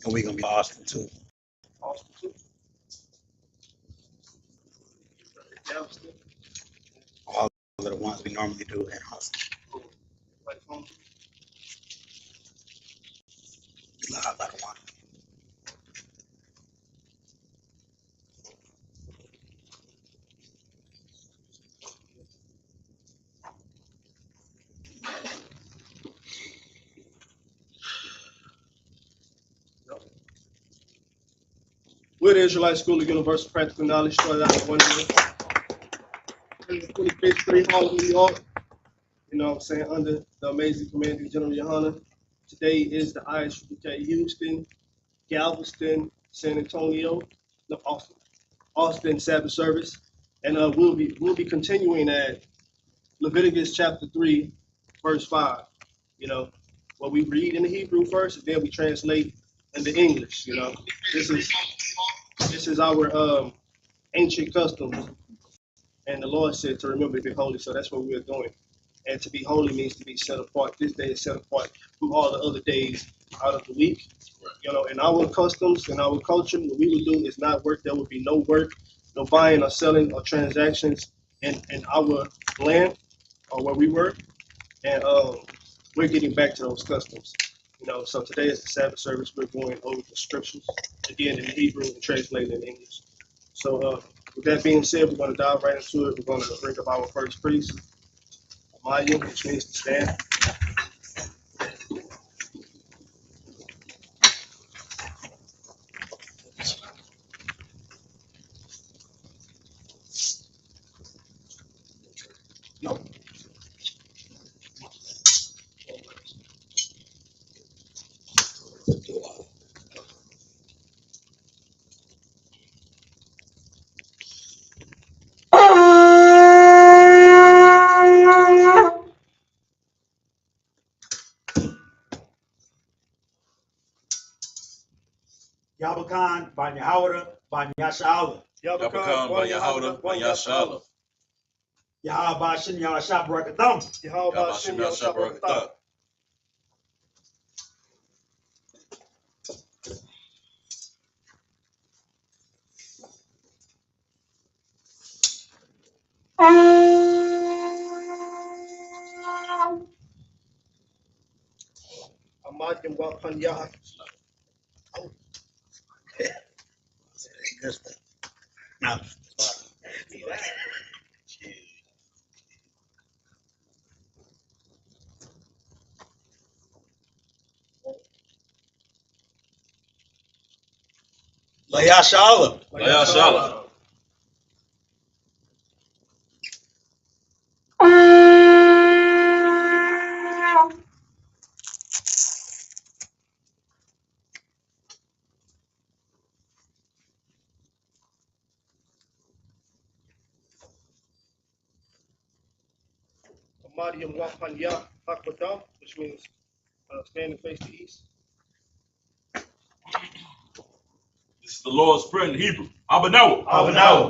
And we're gonna be Austin too. Austin too. Galveston. All of the ones we normally do in Austin. Like home. A lot of ones. We're the Israelite School of Universal Practical Knowledge, started out in 125th Street, Harlem, New York. You know what I'm saying? Under the amazing Commanding General YAHANNA. Today is the I.S.U.P.K Houston, Galveston, San Antonio, no, Austin Sabbath service. And we'll be continuing at Leviticus chapter 3, verse 5. You know, what we read in the Hebrew first, and then we translate into English. You know, this is our ancient customs, and the Lord said to remember to be holy. So that's what we're doing. And to be holy means to be set apart. This day is set apart from all the other days out of the week. You know, in our customs, in our culture, what we would do is not work. There would be no work, no buying or selling or transactions in our land or where we work. And we're getting back to those customs. You know, so today is the Sabbath service. We're going over the scriptures, again in the Hebrew and translated in English. So with that being said, we're going to dive right into it. We're going to bring up our first priest, Maya, which means to stand. No. Yabakan, Banyahawada, Banyashala. Yabakan, Banyahawada, Banyashala. Yahabashin, Yahashab Rakatham. Yahabashin, Yahashab. Amadim Wapan Yah. Good stuff. No. Layashala. Layashala. Amadim Wapan Yah Hakwadam, which means stand and face the east. This is the Lord's Prayer in Hebrew. Abanawa.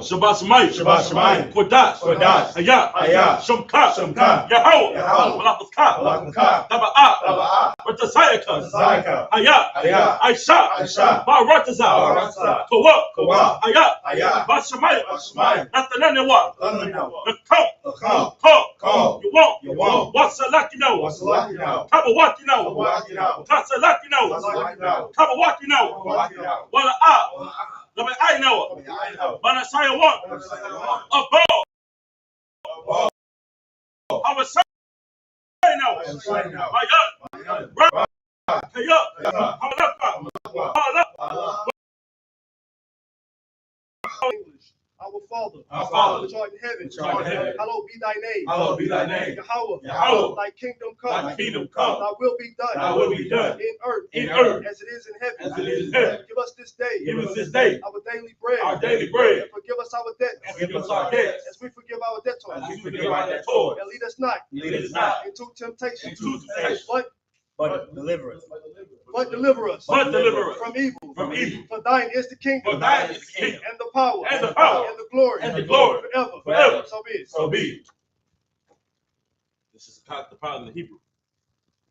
Shabbat Shemayim. Kodash. Hayah. Shumka. Yahweh. Malakah. Taba'ah. Ratasayaka. Hayah. I.S.U.P.K. Baratazah. Kawak. Hayah. Bashamayim. Nathananewa. Nakam. Call. You won't. Wasalakino. Kabawakino. Tasalakino. Kabawakino. Wala'ah. I know. Manasaya one. Above. I was saying no. My Our Father, which art in heaven, hallowed be thy name. Yahweh, thy kingdom come. Thy will be done. In earth, as it is in heaven. Give us this day. Our daily bread. And forgive us our debts. As we forgive our debtors. And lead us not into temptation. But but deliver us. But deliver us But deliver us from evil. from evil. For thine is the kingdom, For thine is the kingdom, and the power, and the power, and the glory, and the glory, forever. forever. So be it. So be it. This is the power in the Hebrew.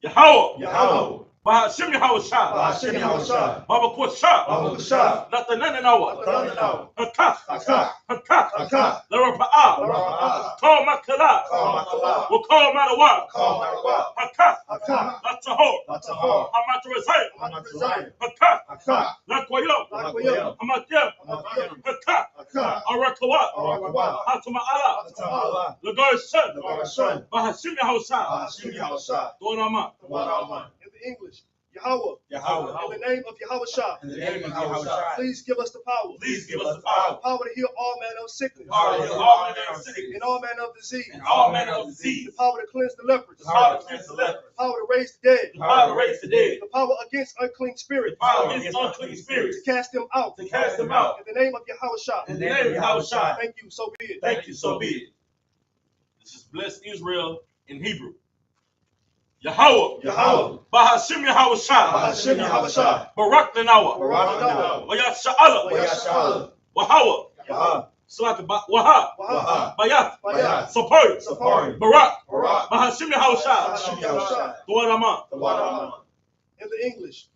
Yahweh. Yahweh. Bahashim Yahweh Shah. Bahashim Yahweh Shah. Baba Kwasha. Baba Kwasha. Natananawa. Natananawa. Hakah. Hakah. Hakah. Hakah. Larapa'a. Larapa'a. Call Makala. Call Makala. Wakal Manawa. Call Manawa. Hakah. Hakah. Latahor. Latahor. Hamatrazai. Hamatrazai. Hakah. Hakah. Lakwayam. Lakwayam. Hamatyam. Hamatyam. Hakah. Hakah. Arakawa. Arakawa. Hatama'ala. Hatama'ala. Lagar's son. Lagar's son. Bahashim Yahweh Shah. Bahashim Yahweh Shah. Dorama. In the English, Yahweh. Yahweh. In the name of Yahweh Shah. In the name of Yahweh Shah. Please give us the power. Please give us the power. Power to heal all manner of sickness. Power to heal all manner of sickness. And all manner of disease. And all manner of disease. The power to cleanse the lepers. The power to cleanse the lepers. The power to raise the dead. The power to raise the dead. The power against unclean spirits. The power against unclean spirits. To cast them out. To cast them out. In the name of Yahweh Shah. In the name of Yahweh Shah. Thank you, so be it. Thank you, so be it. This is bless Israel in Hebrew. Yahweh. Yahweh. Bahashim Yahweh Shah. Bahashim Yahweh Shah. Barak Lenawa. Barak Lenawa. Wayasha'ala. Wayasha'ala. Wahawa. Yahweh. Salaka Waha. Waha. Bayat. Bayat. Sapori. Sapori. Barak. Barak. Bahashim Yahweh Shah. Bahashim Yahweh Shah. Duarama. In the English,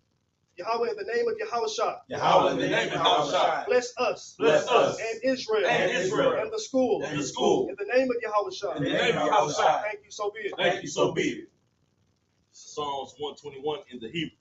Yahweh, in the name of Yahweh Shah. Yahweh, in the name of Yahweh Shah. Bless us. Bless us. And Israel. And Israel. And the school. And the school. In the name of Yahweh Shah. In the name of Yahweh Shah. Thank you, so be it. Thank you, so be it. Psalms 121 in the Hebrew.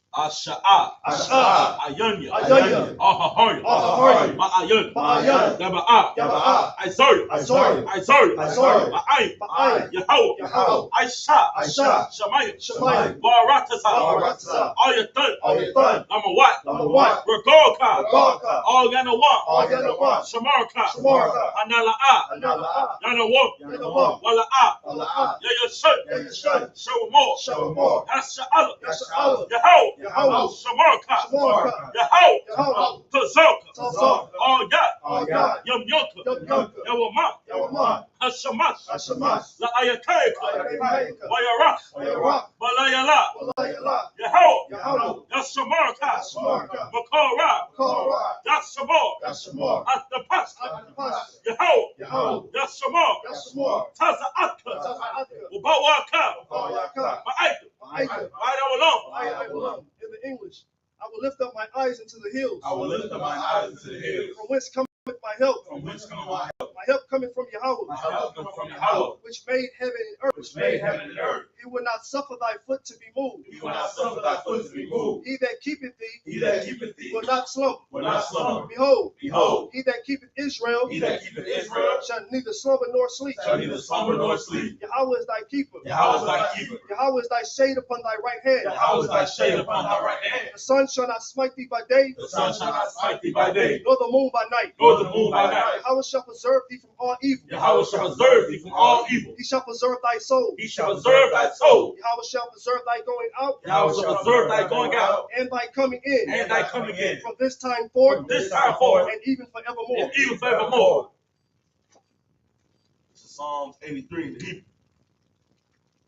Asha'a. Asha'a. Ayanya. Ayanya. Ahahaya. Ahahaya. Ma'ayan. Ma'ayan. Yaba'a. Yaba'a. Isori. Isori. Isori. Isori. Ma'ay. Ma'ay. Yahweh. Yahweh. Aisha. Aisha. Shamaya. Shamaya. Baratasa. Baratasa. Ayatan. Ayatan. Namawat. Namawat. Regoka. Regoka. Yanawa. Yanawa. Shamarka. Shamarka. Anala'a. Anala'a. Yanawa. Yanawa. Wala'a. Wala'a. Yayashun. Yayashun. Show more. Show more. Yasha'ala. Yasha'ala. Yahweh. Yahweh. Shamarka. Shamarka. Yahweh. Yahweh. Tazaka. Tazaka. All Yat. All Yat. Yum Yunka. Yum Yunka. Yawama. Yawama. Hashamash. Hashamash. La Ayakaika. Ayakaika. Wayarak. Wayarak. Balayala. Walayala. Yahweh. Yahweh. Yashamarka. Yashamarka. Makora. Korah. Yashamor. Yashamor. Atapas. Atapas. Yahweh. Yahweh. Yashamor. Yashamor. Taza'atka. Taza'atka. Ubawaka. Ubawaka. Ma'aika. Ma'aika. Why I belong. In the English, I will lift up my eyes into the hills. I will lift up my eyes into the hills. From whence cometh my help? From whence cometh my help? My help coming from Yahweh. My help cometh from Yahweh, Which made heaven and earth. which made heaven and earth. He will not suffer thy foot to be moved. He will not suffer thy foot to be moved. He that keepeth thee He that keepeth thee will not slumber. will not slumber. Behold, Behold, he that keepeth Israel he that keepeth Israel shall neither slumber nor sleep. shall neither slumber nor sleep. Yahweh is thy keeper. Yahweh is thy keeper. Yahweh is thy shade upon thy right hand. Yahweh is thy shade upon thy right hand. The sun shall not smite thee by day, The sun shall not smite thee by day, nor the moon by night. nor the moon by night. Yahweh shall preserve thee from all evil. Yahweh shall preserve thee from all evil. He shall preserve thy soul. He shall preserve thy soul. Yahweh shall preserve thy going out Yahweh shall preserve thy going out and thy coming in and thy coming in from this time forth from this time forth and even forevermore. and even forevermore. This is Psalms 83 in the Hebrew.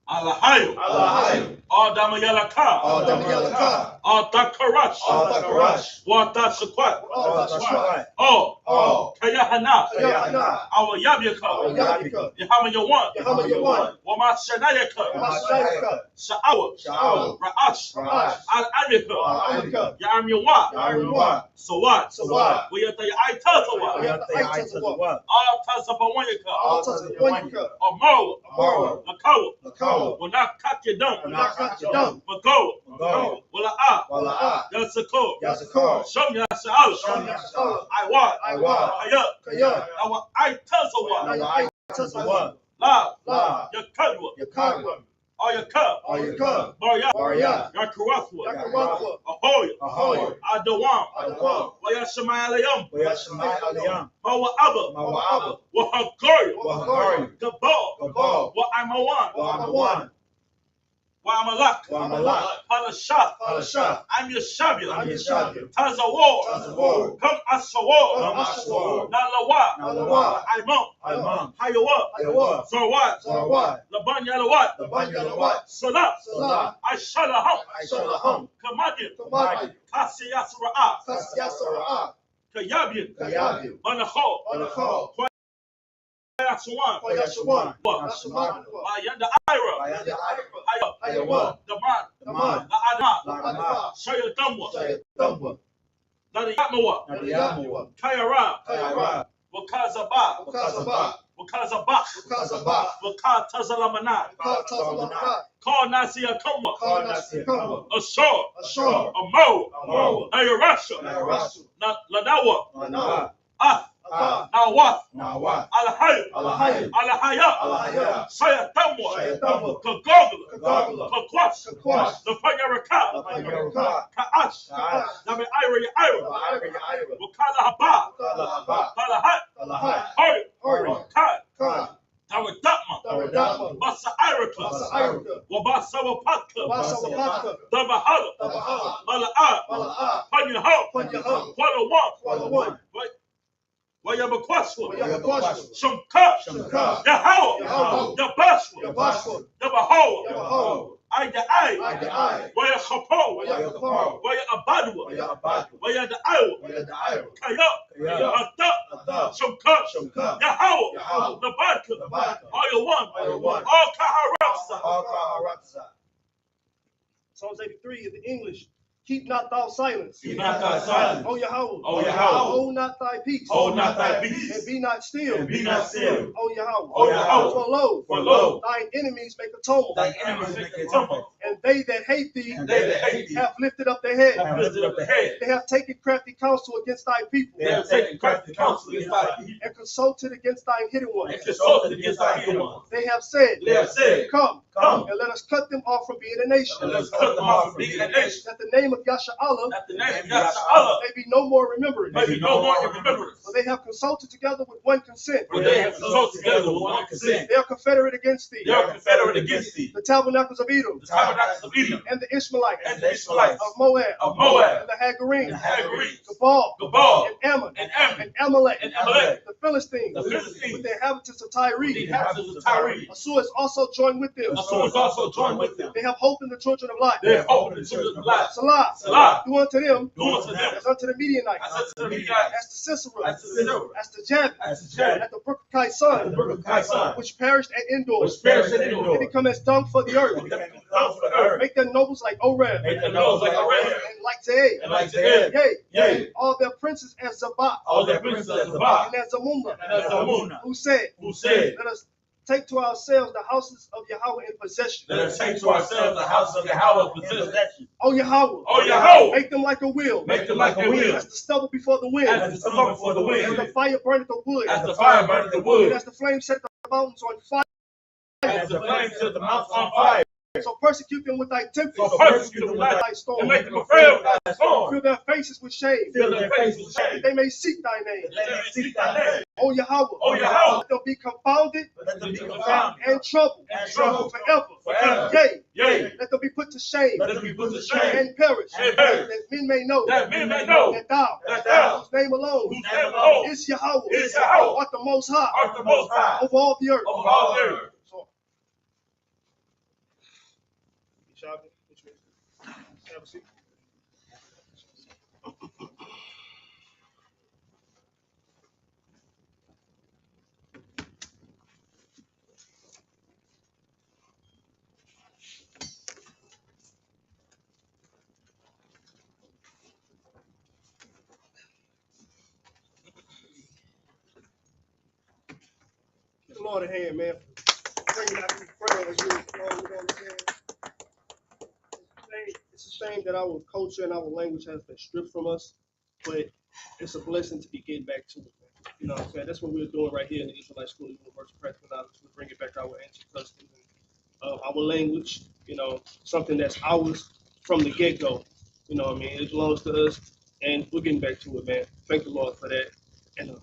Alahayo. Alahayo. Adamayalaka. Adamayalaka. Adakarash. Adakarash. Wadashakwat. Adashkwat. Oh. Kayahana. Kayahana. Our Yabyaka. Yabika. Yahamayawan. Yahamayawan. Wamashanayaka. Masayaka. Sha'awa. Sha'awa. Ra'ash. Ra'ash. Al-Amyaka. Al-Amyaka. Ya'amyawa. Ya'amyawa. Sawat. Sawat. Wiyatayaitazawa. Yataitazawa. Al-Tazabawanyaka. Al-Tazabawanyaka. Amara. Amara. Lakawa. Lakawa. Wanakakidam. Wanakakidam. Magawa. Magawa. Wala'a. Wala'a. Yasakor. Yasakor. Sham Yasa'al. Sham Yasa'al. Iwad. Iwad. Kaya. Kaya. Awa Aitazawa. Yatazawa. La. La. Yakadwa. Yakadwa. Ayaka. Ayaka. Barya. Barya. Yakarathwa. Yakarathwa. Ahoy. Ahoy. Adawam. Adawam. Wayashamayaliyam. Wayashamayaliyam. Mawa'aba. Mawa'aba. Wahagari. Wahagari. Gabal. Gabal. Wa'amawan. Wa'amawan. Wa'amalak. Palasha. I'm your Shabia. Tazawar. Come Asawar. Nalawa. Imam. Hayawa. Zarwat. Laban Yalawat. Salah. I.S.U.P.K. Kamadin. Kasiyas Ra'ah. Kayabian. Manachol. Yaswan. Yanda Ira. Ayawa. Daman. La'adma. Shayatamba. Nadiyatmawa. Kayara. Wakazabak. Wakatazalamana. Call Nasia Tumba. Ashore. Amo. Nayarasha. Ladawa. Nawaf. Alahaya. Sayatamo. Kagogla. Kakwas. Lafayaraka. Ka'ash. Nami Ira. Wakala Haba. Kalahat. Hori. Kad. Tawadatma. Basa Iraka. Wabasa Wapatka. Dabahala. Mala'a. Panyaho. Qualawan. Wayabakwaswa. Shumka. Yahawah. Yabaswa. Yabahawa. Ayda. Wayachapo. Wayabadwa. Wayada'awa. Kaya. Ata. Shumka. Yahawah. Nabadka. Ayawan. All Kaharaksa. Psalms 83 in the English. Keep not thou silence. Keep not thy silence. O Yahweh. O Yahweh. Hold not thy peace. Hold not thy peace. And be not still. And be not still. O Yahweh. O Yahweh. For For lo, lo, thine enemies make a tumult. thy enemies make a tumult. And they that hate thee And they that hate thee have lifted up their head. have lifted up the head. They have taken crafty counsel against thy people. They have taken crafty counsel against thy people. And consulted against thine hidden ones. And consulted against thy hidden ones. They have said, They have said, Come, Come, and let us cut them off from being a nation. and let's cut them off from being a nation. That the name of Yashar'Allah That the name of Yashar'Allah may be no more remembered. may be no more in remembrance. For they have consulted together with one consent. For they have consulted together with one consent. They are confederate against thee. They are confederate against thee. The tabernacles of Edom. The tabernacles of Edom. And the Ishmaelites. And the Israelites. Of Moab. Of Moab. And the Hagarenes. And the Hagarenes. Gebal. Gebal. And Ammon. And Ammon. And Amalek. And Amalek. The Philistines. The Philistines. With the inhabitants of Tyre. The inhabitants of Tyre. Assur is also joined with them. Assur is also joined with them. They have hope in the children of Lot. They have opened the children of life. Salah. Do unto them. Do unto them. As unto the Midianites. As unto the Midianites. As to Sisera. As to Sisera. As to Jabin. As to Jabin. As the brook of Kai's son. The brook of Kai's son. Which perished at Endor. Which perished at Endor. They become as dung for the earth. Make their nobles like Oreb. Make their nobles like Oreb. And like Ze'ed. And like Ze'ed. Yea. All their princes as Zabak. All their princes as Zabak. And as Zamunna. And as Zamunna. Who said. Let us take to ourselves the houses of Yahweh in possession. Let us take to ourselves the house of Yahweh in possession. O Yahweh. O Yahweh. Make them like a wheel. Make them like a wheel. As the stubble before the wind. As the stubble before the wind. As the fire burneth the wood. As the fire burneth the And wood. as the flame set the mountains on fire. As the flame set the mountains on fire. So persecute them with thy tempest. So persecute them with thy storm. And make them afraid of thy storm. Fill their faces with shame. Fill their faces with shame. That they may seek thy name. That they may seek thy name. O Yahweh. O Yahweh. Let them be confounded. Let them be confounded. And troubled. And troubled. Forever. Yea. Let them be put to shame. Let them be put to shame. And perish. And perish. That men may know. That men may know. That thou. Whose name alone. Whose name alone. Is Yahweh. Is Yahweh. Art the most high. Art the most high. Over all the earth. Over all the earth. So, have a seat. Give the Lord a hand, man. Bringing out these prayers. You know what I'm saying? It's a shame that our culture and our language has been stripped from us, but it's a blessing to be getting back to it. You know what I'm saying? That's what we're doing right here in the Israelite School of Universal Practical Knowledge. We're bringing back our ancient customs and our language, you know, something that's ours from the get-go. You know what I mean? It belongs to us, and we're getting back to it, man. Thank the Lord for that. And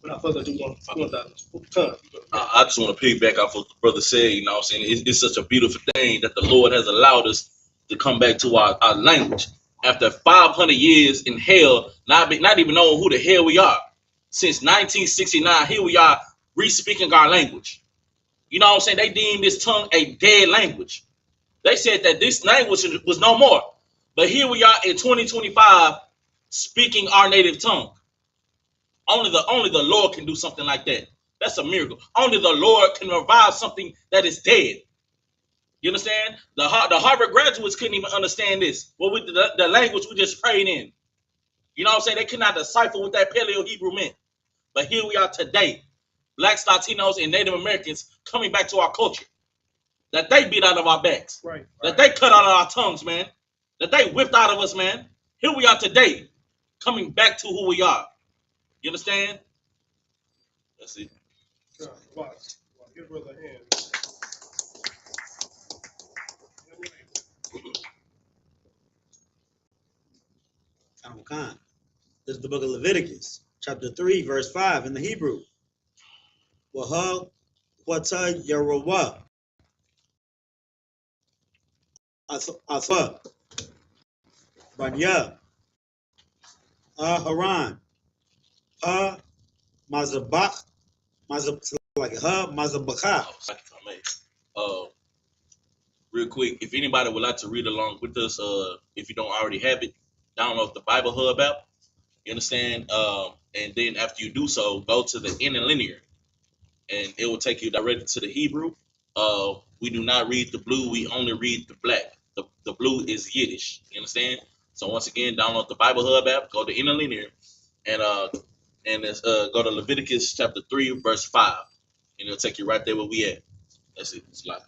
Without further ado, going down time. I just want to piggyback off what the brother said. You know what I'm saying? It's such a beautiful thing that the Lord has allowed us to come back to our language. After 500 years in hell, not even knowing who the hell we are. Since 1969, here we are re-speaking our language. You know what I'm saying? They deemed this tongue a dead language. They said that this language was no more. But here we are in 2025 speaking our native tongue. Only the Lord can do something like that. That's a miracle. Only the Lord can revive something that is dead. You understand? The Harvard graduates couldn't even understand this. Well, with the language we just prayed in. You know what I'm saying? They could not decipher what that Paleo Hebrew meant. But here we are today. Blacks, Latinos, and Native Americans coming back to our culture. That they beat out of our backs. Right. That they cut out of our tongues, man. That they whipped out of us, man. Here we are today. Coming back to who we are. You understand? That's it. Watch. Give brother a hand. Khan. This is the book of Leviticus, chapter 3, verse 5 in the Hebrew. Wahal Wata Yerowa. Asa. Banya. Haran. Mazabak. Mazabaka. Real quick, if anybody would like to read along with us, if you don't already have it, download the Bible Hub app. You understand? And then after you do so, go to the interlinear, and it will take you directly to the Hebrew. We do not read the blue; we only read the black. The blue is Yiddish. You understand? So once again, download the Bible Hub app, go to interlinear, and go to Leviticus chapter 3, verse 5, and it'll take you right there where we at. That's it. It's like.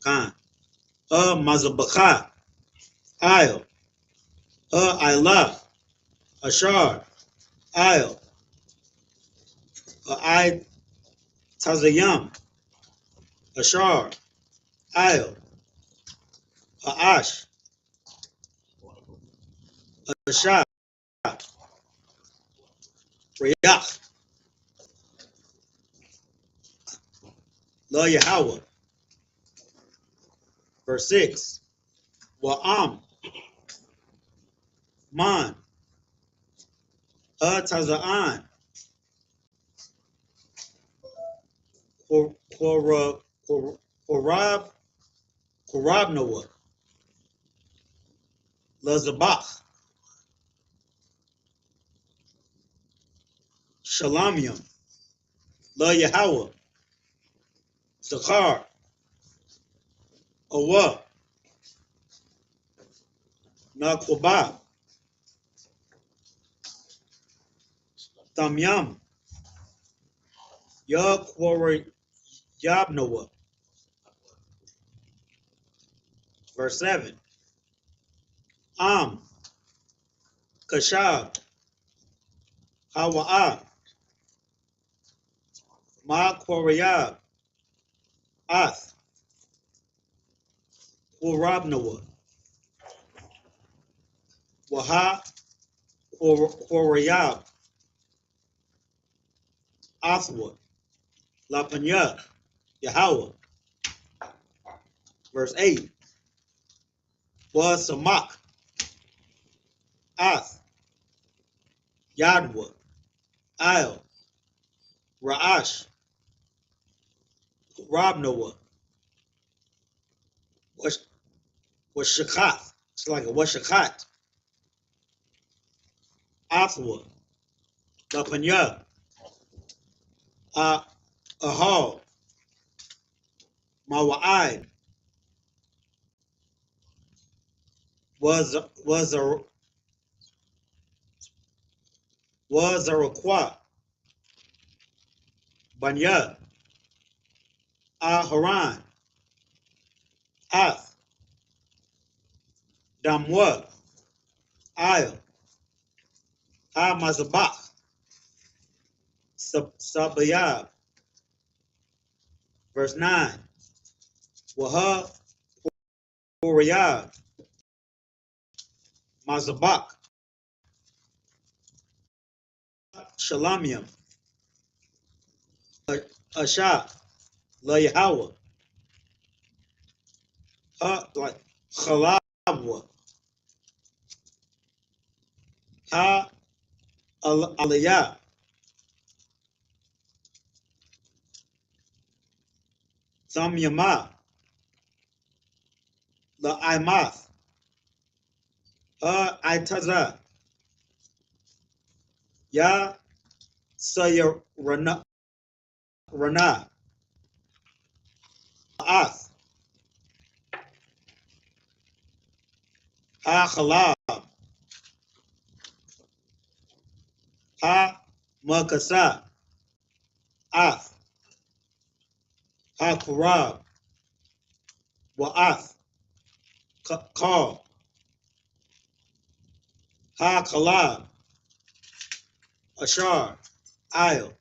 Khan. Mazabaka. Isle. Ilah. Ashar. Isle. I Tazayam. Ashar. Isle. Ash. Ashar. Riyach. Lo Yahweh. Verse 6. Wa'am. Man. Tazaan. Korab Noah. Lazabach. Shalamium. La Yahweh. Zachar. Awa. Nakwabah. Tamyam. Yakwari Yabnoah. Verse 7. Am. Kashab. Hawa'ah. Ma Korayab. Ath. Korabnoah. Waha Korayab. Athwa. Lapanya. Yahweh. Verse 8. Was Samak. Ath. Yadwa. Al. Ra'ash. Rabnoah. Washakat. It's like a Washakat. Athwa. Lapanya. Ahal. Mawa'id. Was a Rakwa. Banya. Haran. Ath. Damwa. Ayah. Mazabach. Sabayab. Verse 9. Waha Korayab. Mazabach. Shalamium. Asha. La Yahweh. Ha like Chalabwa. Ha Aliyah. Sam Yama. La Imath. Ha Itaza. Ya Sayar Rana. Ath. Ha Khalab. Ha Makasa. Ath. Ha Kurab. Wa'ath. Call. Ha Kalab. Ashar. Isle.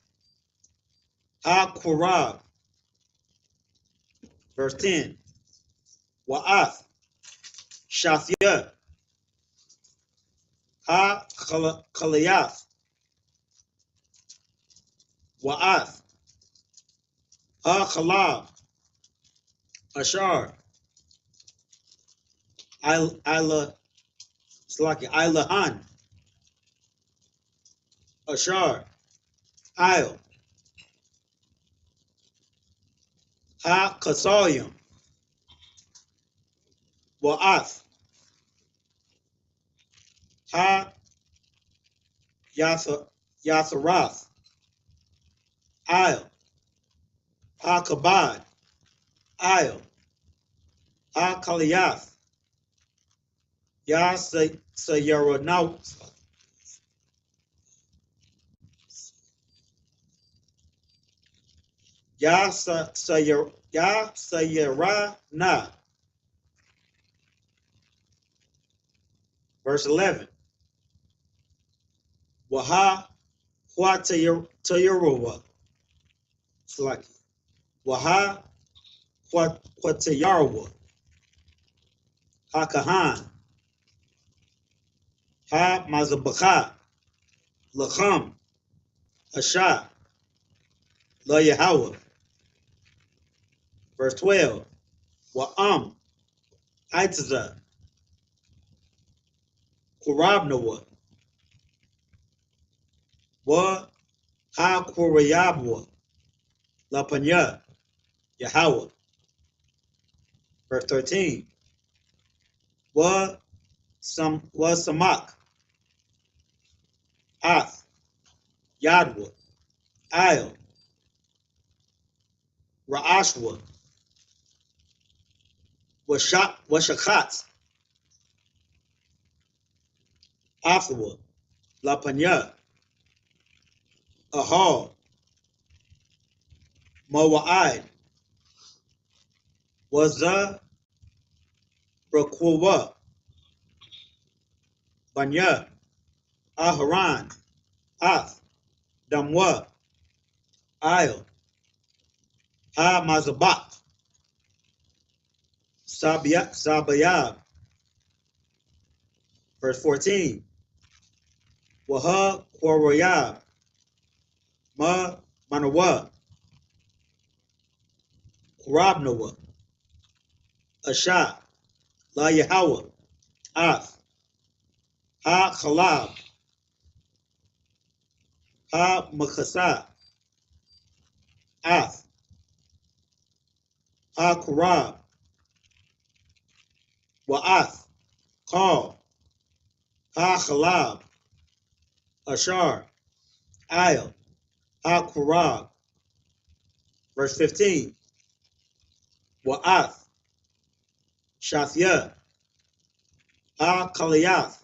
Ha Kurab. Verse 10. Wa'ath. Shathia. Ha Kalayath. Wa'ath. Ha Khalab. Ashar. Ila Slaki. Ilahan. Ashar. Isle. Ha Kasayim. Wa'ath. Ha Yatharath. Isle. Ha Kabad. Isle. Ha Kaliyath. Ya Sayaranaut. Ya Sayarana. Verse 11. Waha Huatayarwa. Slaki. Waha Huatayarwa. Ha Kahan. Ha Mazabakha. Lacham. Asha. La Yahweh. Verse 12. Wa'am. Aitaza. Kurabnawa. Wa Ha Kurayabwa. La Panya. Yahweh. Verse 13. Wa Samak. Ath. Yadwa. Isle. Ra'ashwa. Washakat. Afwa. La Panya. Ahal. Mawa'id. Waza. Rakwa. Banya. Aharan. Ath. Damwa. Isle. Ha Mazabak. Sabayab. Verse 14. Waha Quarayab. Ma Manawa. Qurabnawa. Asha. La Yahweh. Ath. Ha Khalab. Ha Makasa. Ath. Ha Kurab. Wa'ath. Call. Ha Khalab. Ashar. Isle. Ha Kurab. Verse 15. Wa'ath. Shathia. Ha Kaliyath.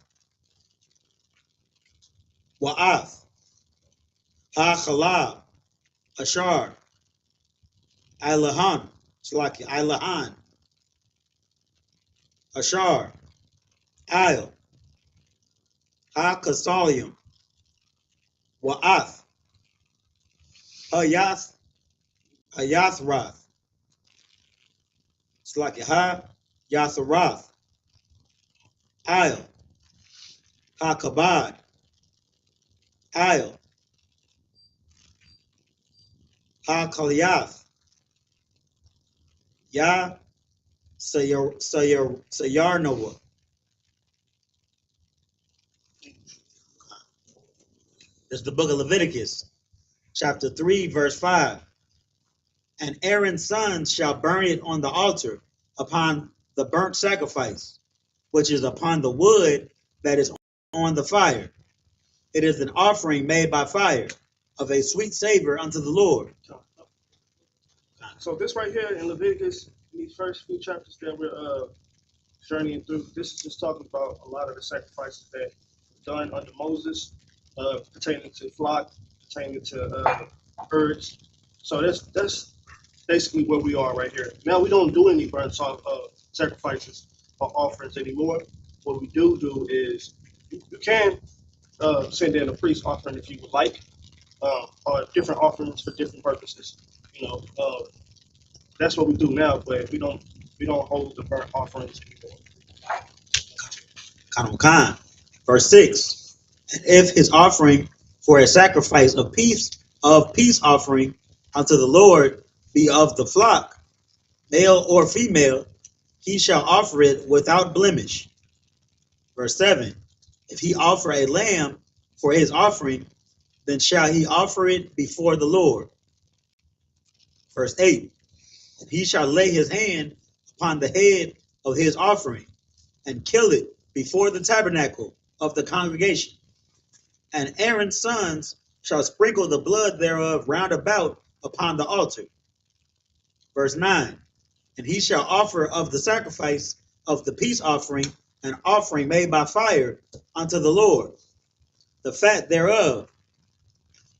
Wa'ath. Ha Khalab. Ashar. Ilahan. Slaki. Ilahan. Ashar. Isle. Ha Kasalium. Wa'ath. Hayath. Hayathrath. Slaki. Ha Yatharath. Isle. Ha Kabad. Isle. Ha Kaliyaf, Ya Sayarnoah. This is the book of Leviticus, chapter 3, verse 5. And Aaron's sons shall burn it on the altar upon the burnt sacrifice, which is upon the wood that is on the fire. It is an offering made by fire, of a sweet savor unto the Lord. So this right here in Leviticus, in these first few chapters that we're journeying through, this is just talking about a lot of the sacrifices that were done under Moses, pertaining to flock, pertaining to herds. So that's basically where we are right here. Now we don't do any burnt sacrifices or offerings anymore. What we do is you can send in a priest offering if you would like, or different offerings for different purposes. That's what we do now, but we don't hold the burnt offerings anymore. Khan. Verse 6. And if his offering for a sacrifice of peace offering unto the Lord be of the flock, male or female, he shall offer it without blemish. Verse 7. If he offer a lamb for his offering, then shall he offer it before the Lord. Verse 8. And he shall lay his hand upon the head of his offering and kill it before the tabernacle of the congregation. And Aaron's sons shall sprinkle the blood thereof round about upon the altar. Verse 9. And he shall offer of the sacrifice of the peace offering an offering made by fire unto the Lord, the fat thereof,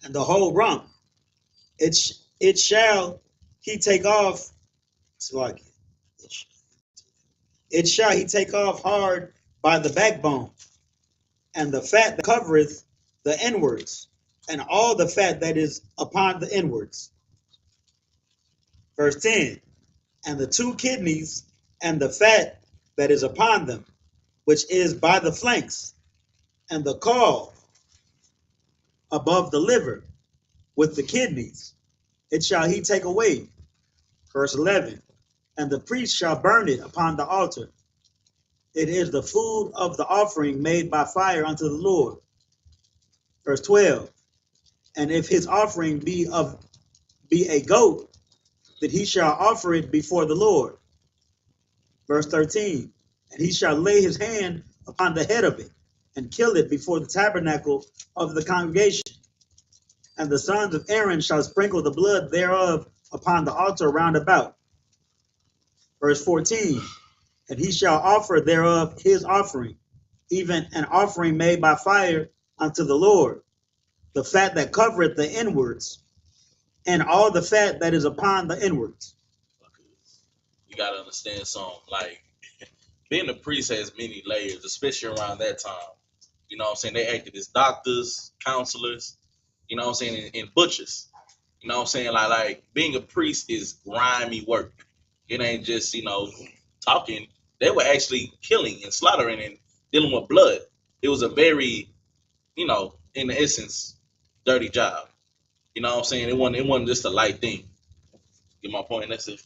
and the whole rump. It shall he take off, it shall he take off hard by the backbone, and the fat that covereth the inwards, and all the fat that is upon the inwards. Verse 10. And the two kidneys, and the fat that is upon them, which is by the flanks, and the caul above the liver, with the kidneys, it shall he take away. Verse 11. And the priest shall burn it upon the altar. It is the food of the offering made by fire unto the Lord. Verse 12. And if his offering be a goat, that he shall offer it before the Lord. Verse 13. And he shall lay his hand upon the head of it, and kill it before the tabernacle of the congregation. And the sons of Aaron shall sprinkle the blood thereof upon the altar round about. Verse 14. And he shall offer thereof his offering, even an offering made by fire unto the Lord, the fat that covereth the inwards, and all the fat that is upon the inwards. You gotta understand something. Like, being a priest has many layers, especially around that time. You know what I'm saying? They acted as doctors, counselors, you know what I'm saying, and butchers. You know what I'm saying? Like being a priest is grimy work. It ain't just, talking. They were actually killing and slaughtering and dealing with blood. It was a very, in the essence, dirty job. You know what I'm saying? It wasn't just a light thing. Get my point? That's it.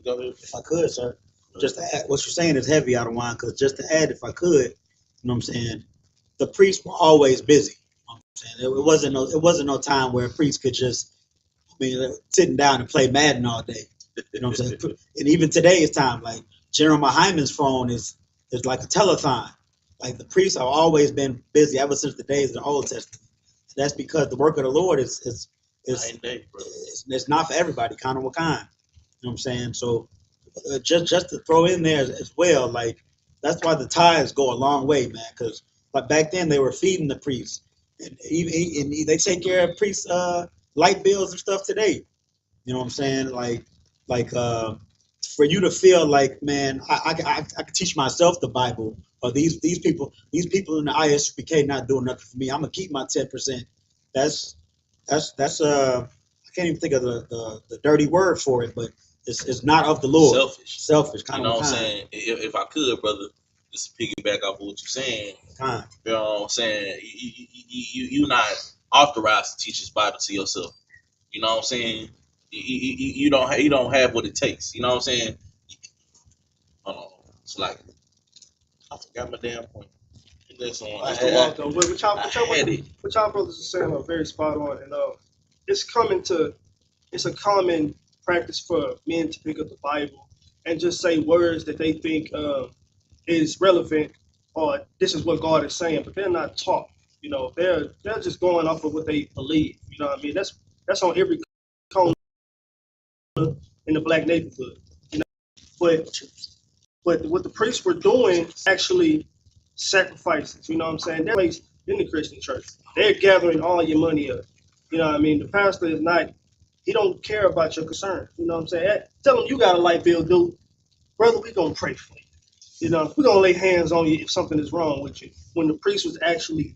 Go ahead. If I could, sir, just to add, what you're saying is heavy out of line, because just to add, if I could, you know what I'm saying, the priests were always busy. You know what I'm saying? It wasn't no time where a priest could just, sitting down and play Madden all day. You know what I'm saying? And even today's time, like General Hyman's phone is like a telethon. Like the priests have always been busy ever since the days of the Old Testament. So that's because the work of the Lord is it's not for everybody. Kind of what kind. You know what I'm saying? So just to throw in there as well, like that's why the tithes go a long way, man. Because like back then they were feeding the priests, and they take care of priests' light bills and stuff today. You know what I'm saying? Like for you to feel like, man, I can teach myself the Bible, or these people in the I.S.U.P.K not doing nothing for me. I'm gonna keep my 10%. That's I can't even think of the dirty word for it, but it's not of the Lord. Selfish. Kind You know of. what I'm saying? If I could, brother, just to piggyback off of what you're saying. Kind. You know what I'm saying? You're not authorized to teach this Bible to yourself. You know what I'm saying? You don't have what it takes. You know what I'm saying? Hold on. It's like I forgot my damn point. That's on. Mr. Walter, had what y'all brothers are saying are very spot on, and it's a common practice for men to pick up the Bible and just say words that they think is relevant, or this is what God is saying, but they're not taught. You know, they're just going off of what they believe. You know what I mean? That's on every corner in the black neighborhood. You know, but what the priests were doing actually sacrifices. You know what I'm saying? That place in the Christian church, they're gathering all your money up. You know what I mean? The pastor is not. He don't care about your concerns. You know what I'm saying? Hey, tell him you got a light bill due, brother. We gonna pray for you. You know, we're gonna lay hands on you if something is wrong with you. When the priest was actually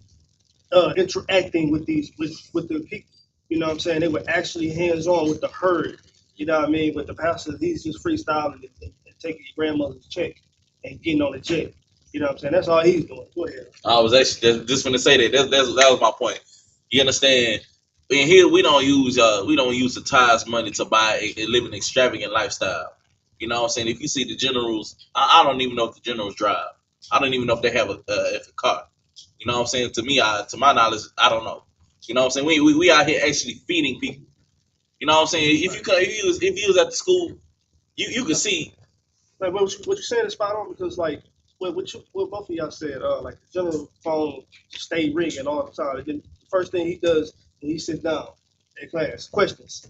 interacting with the people, you know what I'm saying? They were actually hands on with the herd. You know what I mean? With the pastor, he's just freestyling and taking your grandmother's check and getting on the jet. You know what I'm saying? That's all he's doing. Go ahead. I was actually just going to say that. That was my point. You understand? In here, we don't use the tithes money to buy and live an extravagant lifestyle. You know what I'm saying? If you see the generals, I don't even know if the generals drive. I don't even know if they have a car. You know what I'm saying? To me, to my knowledge, I don't know. You know what I'm saying? We out here actually feeding people. You know what I'm saying? If you was at the school, you could see. Like what you're saying is spot on, because like what both of y'all said, like the general phone stay ringing all the time. The first thing he does when he sits down in class, questions.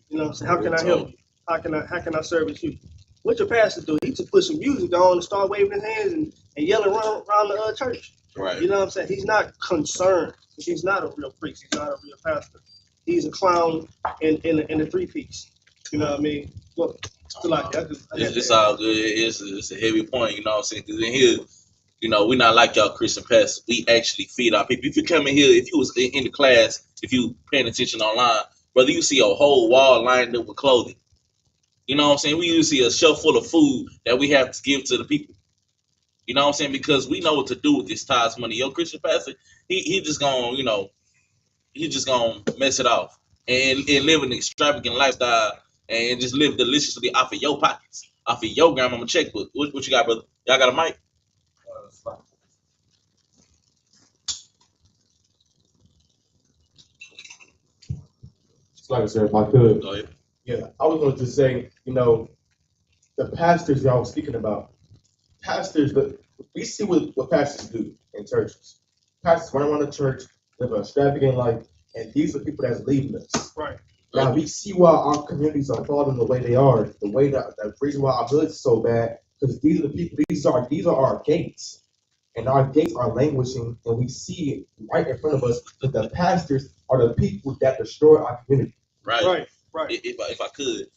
You know what I'm saying? How can I help you? How can I service you? What your pastor do? He just put some music on and start waving his hands and yelling around the church. Right. You know what I'm saying? He's not concerned. He's not a real priest. He's not a real pastor. He's a clown in a three-piece. You know what I mean? Well, it's all good. It's a heavy point. You know what I'm saying? Because in here, you know, we're not like y'all Christian pastors. We actually feed our people. If you come in here, if you was in the class, if you paying attention online, brother, you see a whole wall lined up with clothing. You know what I'm saying? We usually see a shelf full of food that we have to give to the people. You know what I'm saying? Because we know what to do with this tithes money. Your Christian pastor, he just gonna, you know, he just gonna mess it off and live an extravagant lifestyle and just live deliciously off of your pockets, off of your grandmama checkbook. What you got, brother? Y'all got a mic? Like I said, if I could. Go ahead. Yeah, I was going to just say, you know, the pastors y'all was speaking about, pastors, but we see what pastors do in churches. Pastors run around the church, live an extravagant life, and these are people that's leading us. Right. Now we see why our communities are falling the way they are, the way that the reason why our hood's so bad, because these are the people, these are our gates. And our gates are languishing, and we see it right in front of us, that the pastors are the people that destroy our community. Right. If I could,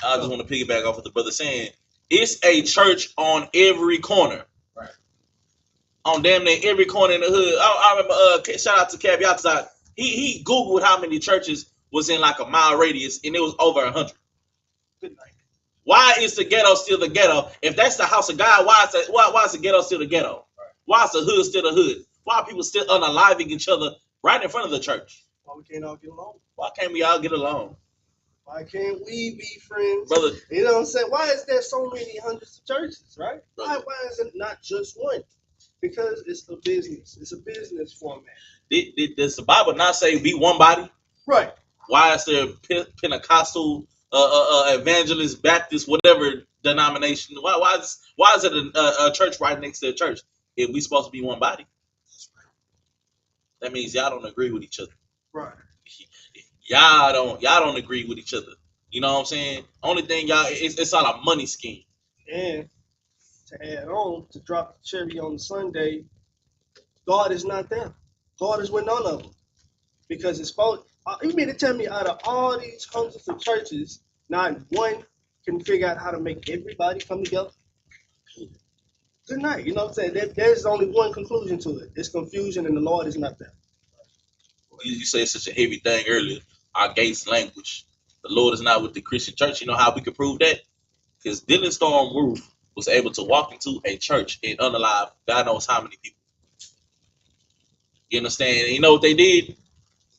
I just want to piggyback off what the brother saying. It's a church on every corner. Right. On damn near every corner in the hood. I remember, shout out to Cav outside. He Googled how many churches was in like a mile radius, and it was over 100. Good night. Why is the ghetto still the ghetto? If that's the house of God, why is the ghetto still the ghetto? Right. Why is the hood still the hood? Why are people still unaliving each other right in front of the church? Why we can't all get along? Why can't we all get along? Why can't we be friends? Brother, you know what I'm saying? Why is there so many hundreds of churches, right? Why is it not just one? Because it's a business. It's a business format. Does the Bible not say be one body? Right. Why is there Pentecostal, evangelist, Baptist, whatever denomination? Why is it a church right next to a church if we supposed to be one body? That means y'all don't agree with each other. Right. Y'all don't agree with each other. You know what I'm saying? Only thing it's all a money scheme. And to add on, to drop the cherry on Sunday, God is not there. God is with none of them. Because it's supposed, you mean to tell me out of all these hundreds of churches, not one can figure out how to make everybody come together? Good night. You know what I'm saying? There's only one conclusion to it. It's confusion, and the Lord is not there. You said such a heavy thing earlier. Our gates language. The Lord is not with the Christian church. You know how we can prove that? Because Dylan Storm Roof was able to walk into a church and unalive God knows how many people. You understand? And you know what they did?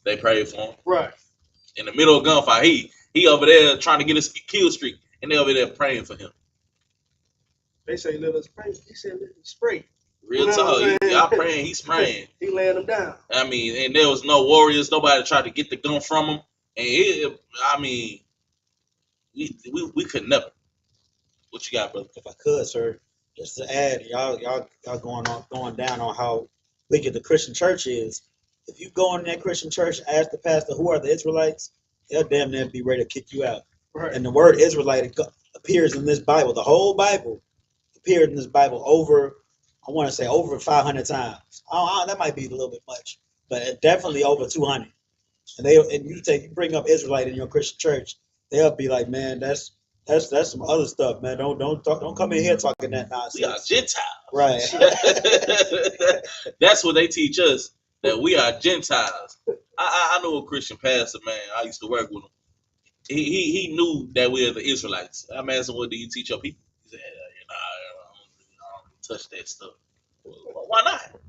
They prayed for him. Right. in the middle of a gunfight. He over there trying to get his kill streak, and they over there praying for him. They say let us pray. He said let us spray. Real You know what I'm talk. saying? Y'all praying, he's spraying. He laying them down. I mean, and there was no warriors. Nobody tried to get the gun from him. And I mean, we could never. What you got, brother? If I could, sir, just to add, y'all going down on how wicked the Christian church is. If you go in that Christian church, ask the pastor who are the Israelites, they'll damn near be ready to kick you out. Right. And the word Israelite appears in this Bible. The whole Bible appeared in this Bible over 500 times. That might be a little bit much, but definitely over 200. And you bring up Israelite in your Christian church, they'll be like, man, that's some other stuff, man. Don't come in here talking that nonsense. We are Gentiles, right? That's what they teach us, that we are Gentiles. I know a Christian pastor, man. I used to work with him. He knew that we are the Israelites. I'm asking, what do you teach your people? He said, I don't touch that stuff. Well, why not?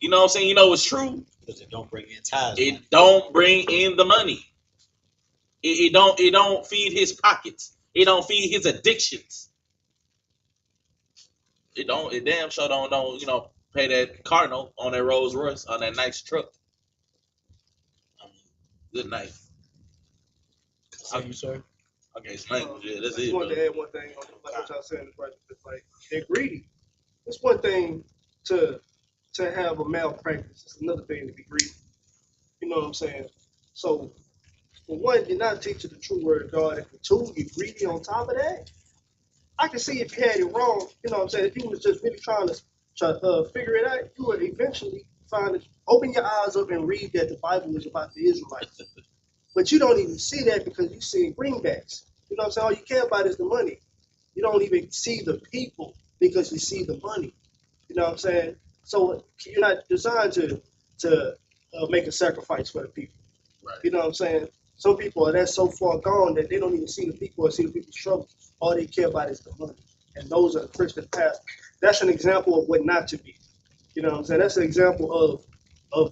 You know what I'm saying? You know it's true. Because it don't bring in tithes. It don't bring in the money. It don't feed his pockets. It don't feed his addictions. It damn sure don't pay that car note on that Rolls Royce on that nice truck. Good night. You, sir. Okay, it's language. Yeah, that's I just it. wanted to add one thing on what y'all saying. It's like they're greedy. It's one thing to have a malpractice. It's another thing to be greedy. You know what I'm saying? So, for one, you're not teaching the true word of God. And for two, you're greedy on top of that. I can see if you had it wrong. You know what I'm saying? If you was just really trying to figure it out, you would eventually open your eyes up and read that the Bible is about the Israelites. But you don't even see that because you see greenbacks. You know what I'm saying? All you care about is the money. You don't even see the people because you see the money. You know what I'm saying? So you're not designed to make a sacrifice for the people. Right. You know what I'm saying? Some people are so far gone that they don't even see the people or see the people's trouble. All they care about is the money. And those are the Christian pastors. That's an example of what not to be. You know what I'm saying? That's an example of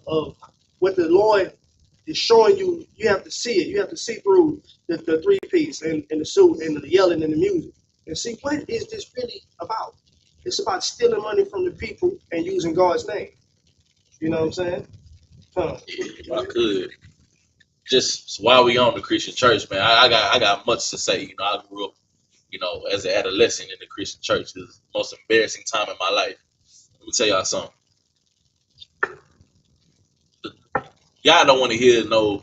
what the Lord is showing you. You have to see it. You have to see through the 3-piece and the suit and the yelling and the music and see what is this really about. It's about stealing money from the people and using God's name. You know what I'm saying? If I could, just while we on the Christian church, man, I got much to say. You know, I grew up, as an adolescent in the Christian church. It was the most embarrassing time in my life. Let me tell y'all something. Y'all don't want to hear no.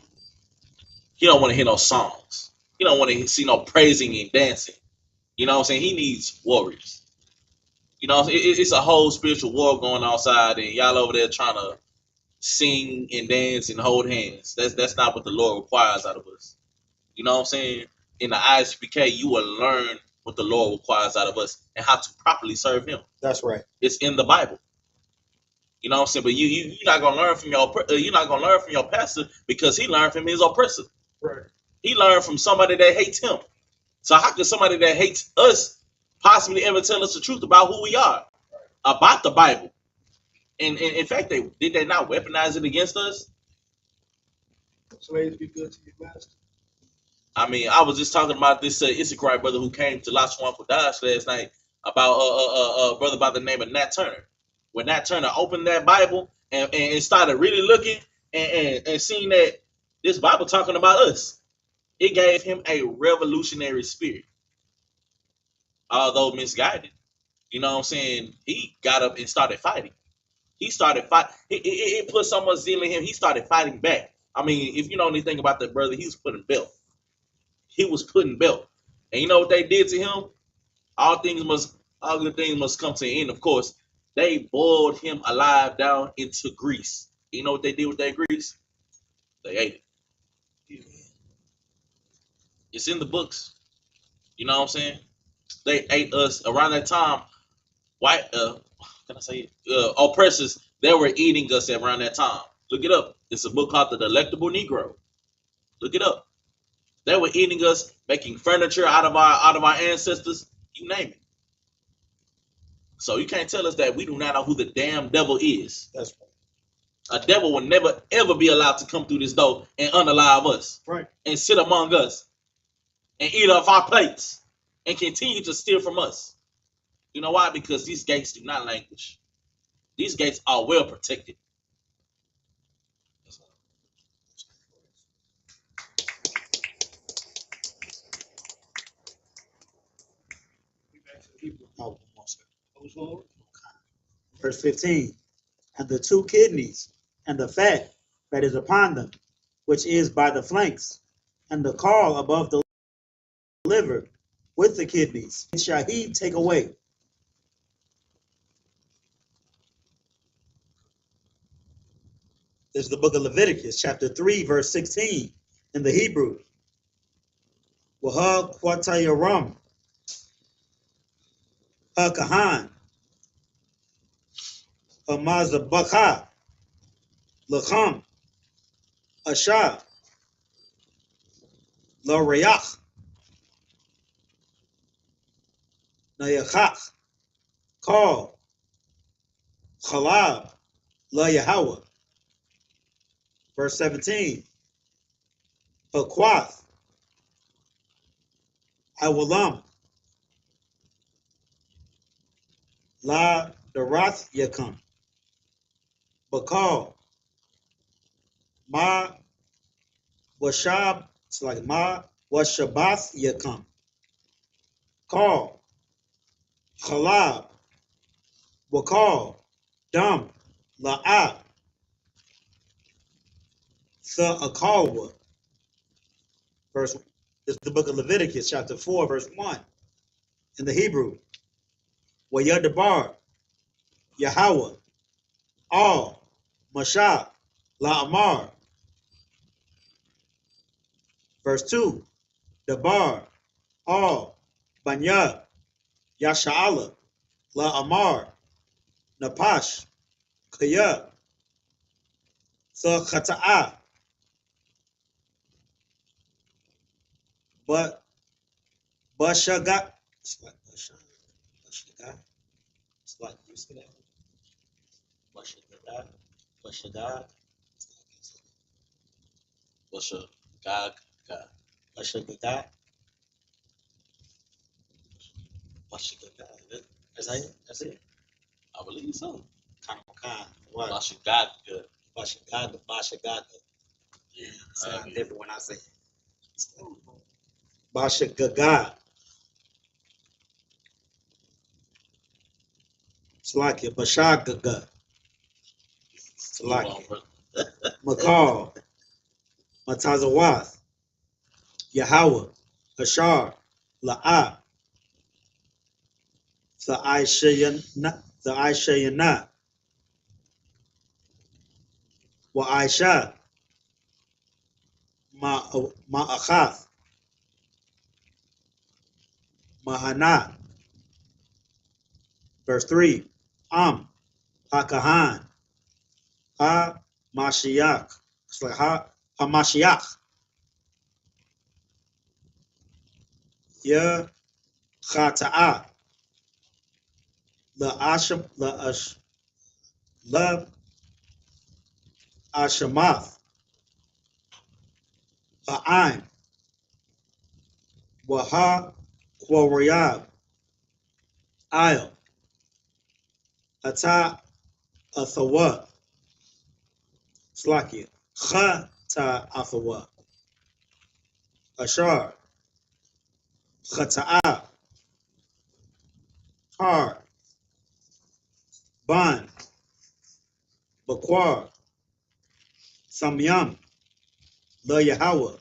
He don't want to hear no songs. He don't want to see no praising and dancing. You know what I'm saying? He needs warriors. You know, it's a whole spiritual war going on outside, and y'all over there trying to sing and dance and hold hands. That's not what the Lord requires out of us. You know what I'm saying? In the I.S.U.P.K, you will learn what the Lord requires out of us and how to properly serve Him. That's right. It's in the Bible. You know what I'm saying? But you're not gonna learn from your pastor because he learned from his oppressor. Right. He learned from somebody that hates him. So how could somebody that hates us possibly ever tell us the truth about who we are, about the Bible? And in fact, did they not weaponize it against us? Slaves be good to your master. I mean, I was just talking about this Isupk brother who came to Las Juan Kodash last night about a brother by the name of Nat Turner. When Nat Turner opened that Bible and started really looking and seeing that this Bible talking about us, it gave him a revolutionary spirit. Although misguided, you know what I'm saying? He got up and started fighting. He started fighting. It put so much zeal in him. He started fighting back. I mean, if you know anything about that brother, he was putting belt. He was putting belt. And you know what they did to him? All good things must come to an end, of course. They boiled him alive down into grease. You know what they did with that grease? They ate it. It's in the books. You know what I'm saying? They ate us around that time. Oppressors, they were eating us around that time. Look it up. It's a book called The Delectable Negro. Look it up. They were eating us, making furniture out of our ancestors. You name it. So you can't tell us that we do not know who the damn devil is. That's right. A devil will never ever be allowed to come through this door and unalive us. Right. And sit among us and eat off our plates and continue to steal from us. You know why? Because these gates do not languish. These gates are well protected. Oh, Who's more? verse 15. And the two kidneys, and the fat that is upon them, which is by the flanks, and the caul above the liver, with the kidneys, shall he take away. This is the book of Leviticus, chapter 3, verse 16, in the Hebrew. Wahal Kwatayaram, Hakahan, Hamazabaka, Lacham, Asha, La Rayach, Nayachach, Call, Chalab, La Yahweh. Verse 17. Aquath, Awalam, La Darath Yakam, Bakal, Ma Washab, it's like Ma Washabath Yakam, Call, Chalab, Wakal, Dam, La'ab, Akalwa. Verse, this is the book of Leviticus, chapter 4, verse 1, in the Hebrew. Wayadabar, Yahweh, Al, Mashah, La'amar. Verse 2, Dabar, Al, Banya, Yasha'ala, La'amar, Napash, Kaya, Khata'a, but Bashagat, it's like Bashagat, it's like Bashagat, Bashagat, Gog. Bashagat, Bashagat. That's it. I believe so. Kanakan. What? Bashagad. Bashagat. Yeah. Sound different when I say it. Bashagagat. It's like it. Bashagagat. It's like it. Makal. Matazawath. Yahweh. Ashar. La'ah. The Aishayana. Wa Aisha. Ma'achath. Mahana. Verse 3. Hakahan. Ha-Mashiach. It's like Ha-Mashiach. Ya-Chata'a. La-Ashamath. Ha'aim. Wa-Ha-Quariyab. Ayel. Ata-Athawa. Slakia. Cha-Ta-Athawa. Ashar. Chata'a. Har. Ban. Bakwar. Samyam. La Yahweh.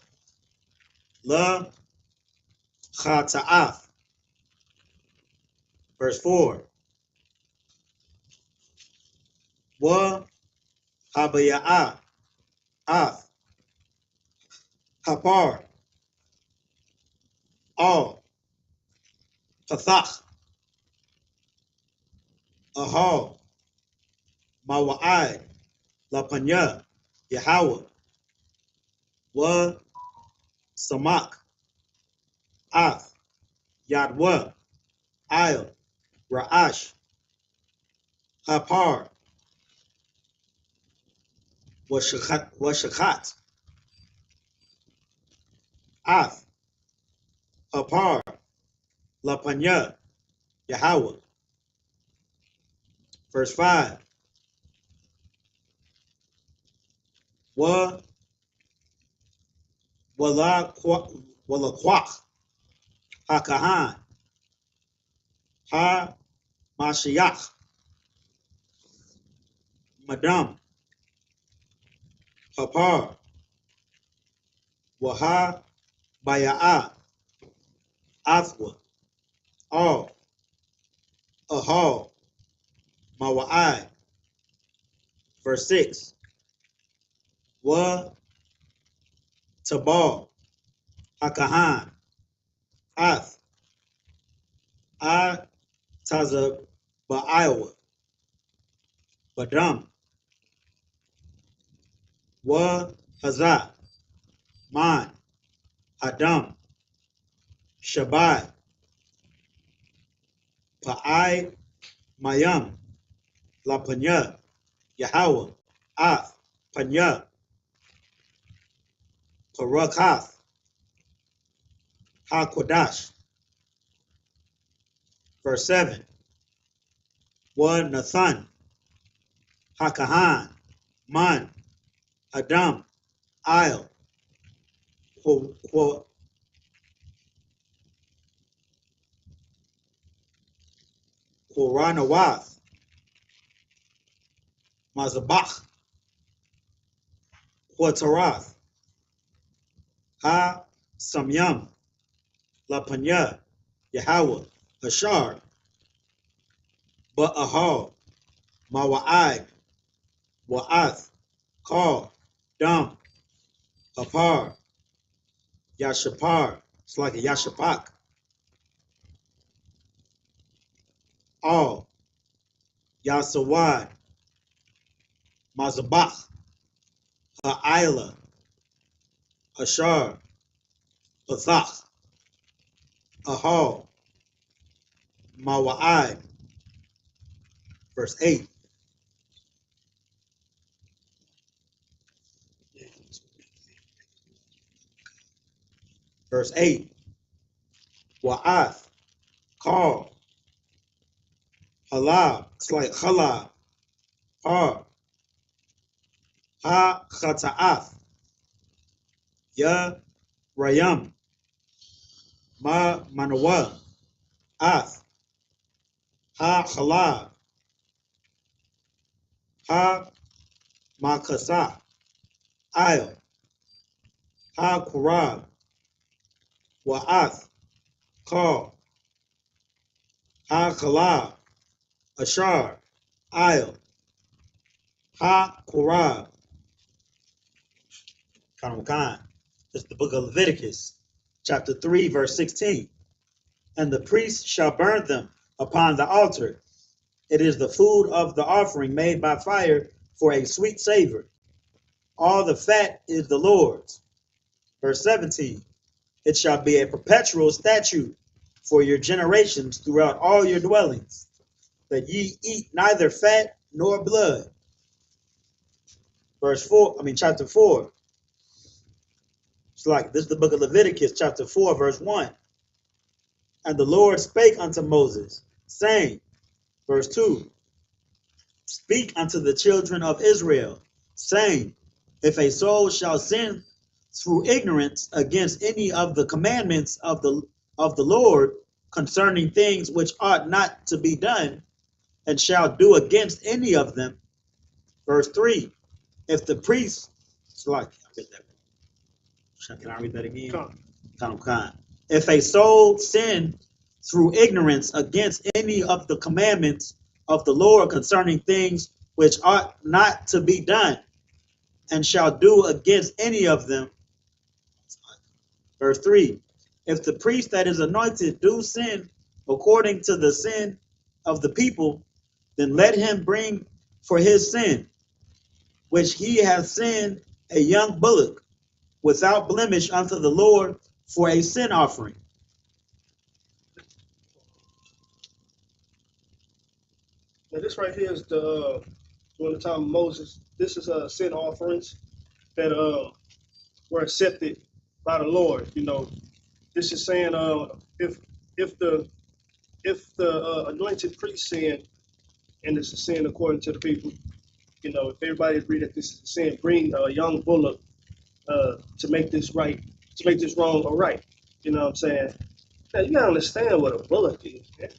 La Chata'ath. Verse 4. Wa Habaya'ah. Ath. Hapar. Al. Pathach. Ahal. Mawa'ai. Lapanya. Yahweh. Wa Samak. Ath. Yadwa. Ayel. Ra'ash. Hapar. Washakat, Ath, Apar, Lapanya, Yahweh. Verse 5. Wa Walakwach, Hakahan, Ha Mashiach, Madam, Hapar, Waha Baya'a, Athwa, All, Ahal, Mawa'ai. Verse 6. Wa Tabal, Hakahan, Ath, I Tazab, Ba'iowa, Badam, Wa Hazah, Man, Adam, Shabbat, Pa'ai, Mayam, La Panya, Yahweh, Ath, Panya, Parakath, HaKodash. Verse 7. Wa Nathan, Hakahan, Man, Adam, Il, Koranawath, Mazabach, Quatarath, Ha Samyam, La Panya, Yahweh, Ashar, Ba'ahal, Mawa'ai, Wa'ath, Kal, Dam, Hapar, Yashapar, it's like a Yashapak, All, Yasawad, Mazabach, Ha'ila, Ashar, Athach, Ahal, Mawa'ai. Verse 8. Verse 8. Wa'ath, Kal, Halab, it's like Halab, Har, Ha Chata'ath, Ya Rayam, Ma Manawa, Ath, Ha Halab, Ha Makasa, Il, Ha Kurab, Wa'ath, Kal, Ha Kalab, Ashar, Il, Ha Kurab. Khan. It's the book of Leviticus, chapter 3, verse 16. And the priest shall burn them upon the altar. It is the food of the offering made by fire for a sweet savor. All the fat is the Lord's. Verse 17. It shall be a perpetual statute for your generations throughout all your dwellings, that ye eat neither fat nor blood. Chapter 4. It's like this is the book of Leviticus, chapter 4, verse 1. And the Lord spake unto Moses, saying, verse 2, speak unto the children of Israel, saying, if a soul shall sin through ignorance against any of the commandments of the Lord concerning things which ought not to be done, and shall do against any of them. Verse 3, if the priest, can I read that again? Come. If a soul sin through ignorance against any of the commandments of the Lord concerning things which ought not to be done, and shall do against any of them. Verse 3, if the priest that is anointed do sin according to the sin of the people, then let him bring for his sin, which he hath sinned, a young bullock without blemish unto the Lord for a sin offering. Now this right here is the during the time of Moses. This is sin offerings that were accepted by the Lord. You know, this is saying if the anointed priest sinned, and it's a sin according to the people, you know, if everybody agree that this is a sin, bring a young bullock to make this right, to make this wrong or right. You know what I'm saying? Now you gotta understand what a bullock is, man.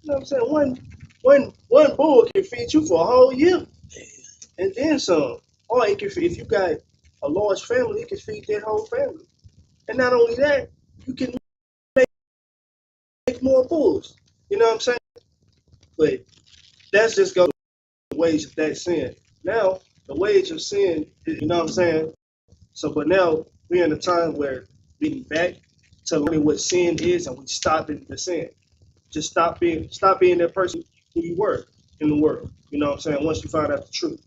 You know what I'm saying? One bull can feed you for a whole year, and then some. Or it can feed, if you got a large family, it can feed that whole family. And not only that, you can make more bulls. You know what I'm saying? But that's just go the wage of that sin. Now the wage of sin, you know what I'm saying? So, but now we're in a time where getting back to learning what sin is, and we stopping the sin. Just stop being that person who you were in the world. You know what I'm saying? Once you find out the truth.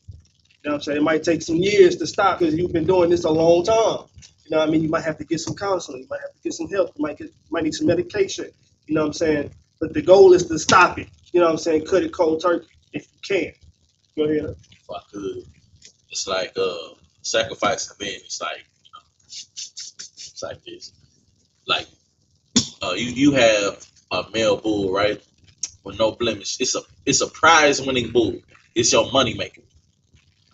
You know what I'm saying? It might take some years to stop because you've been doing this a long time. You know what I mean? You might have to get some counseling. You might have to get some help. You might need some medication. You know what I'm saying? But the goal is to stop it. You know what I'm saying? Cut it cold turkey if you can. Go ahead. If I could, it's like sacrificing men. It's like, you know, it's like this. Like you have a male bull, right? With no blemish. It's a prize winning bull. It's your money maker.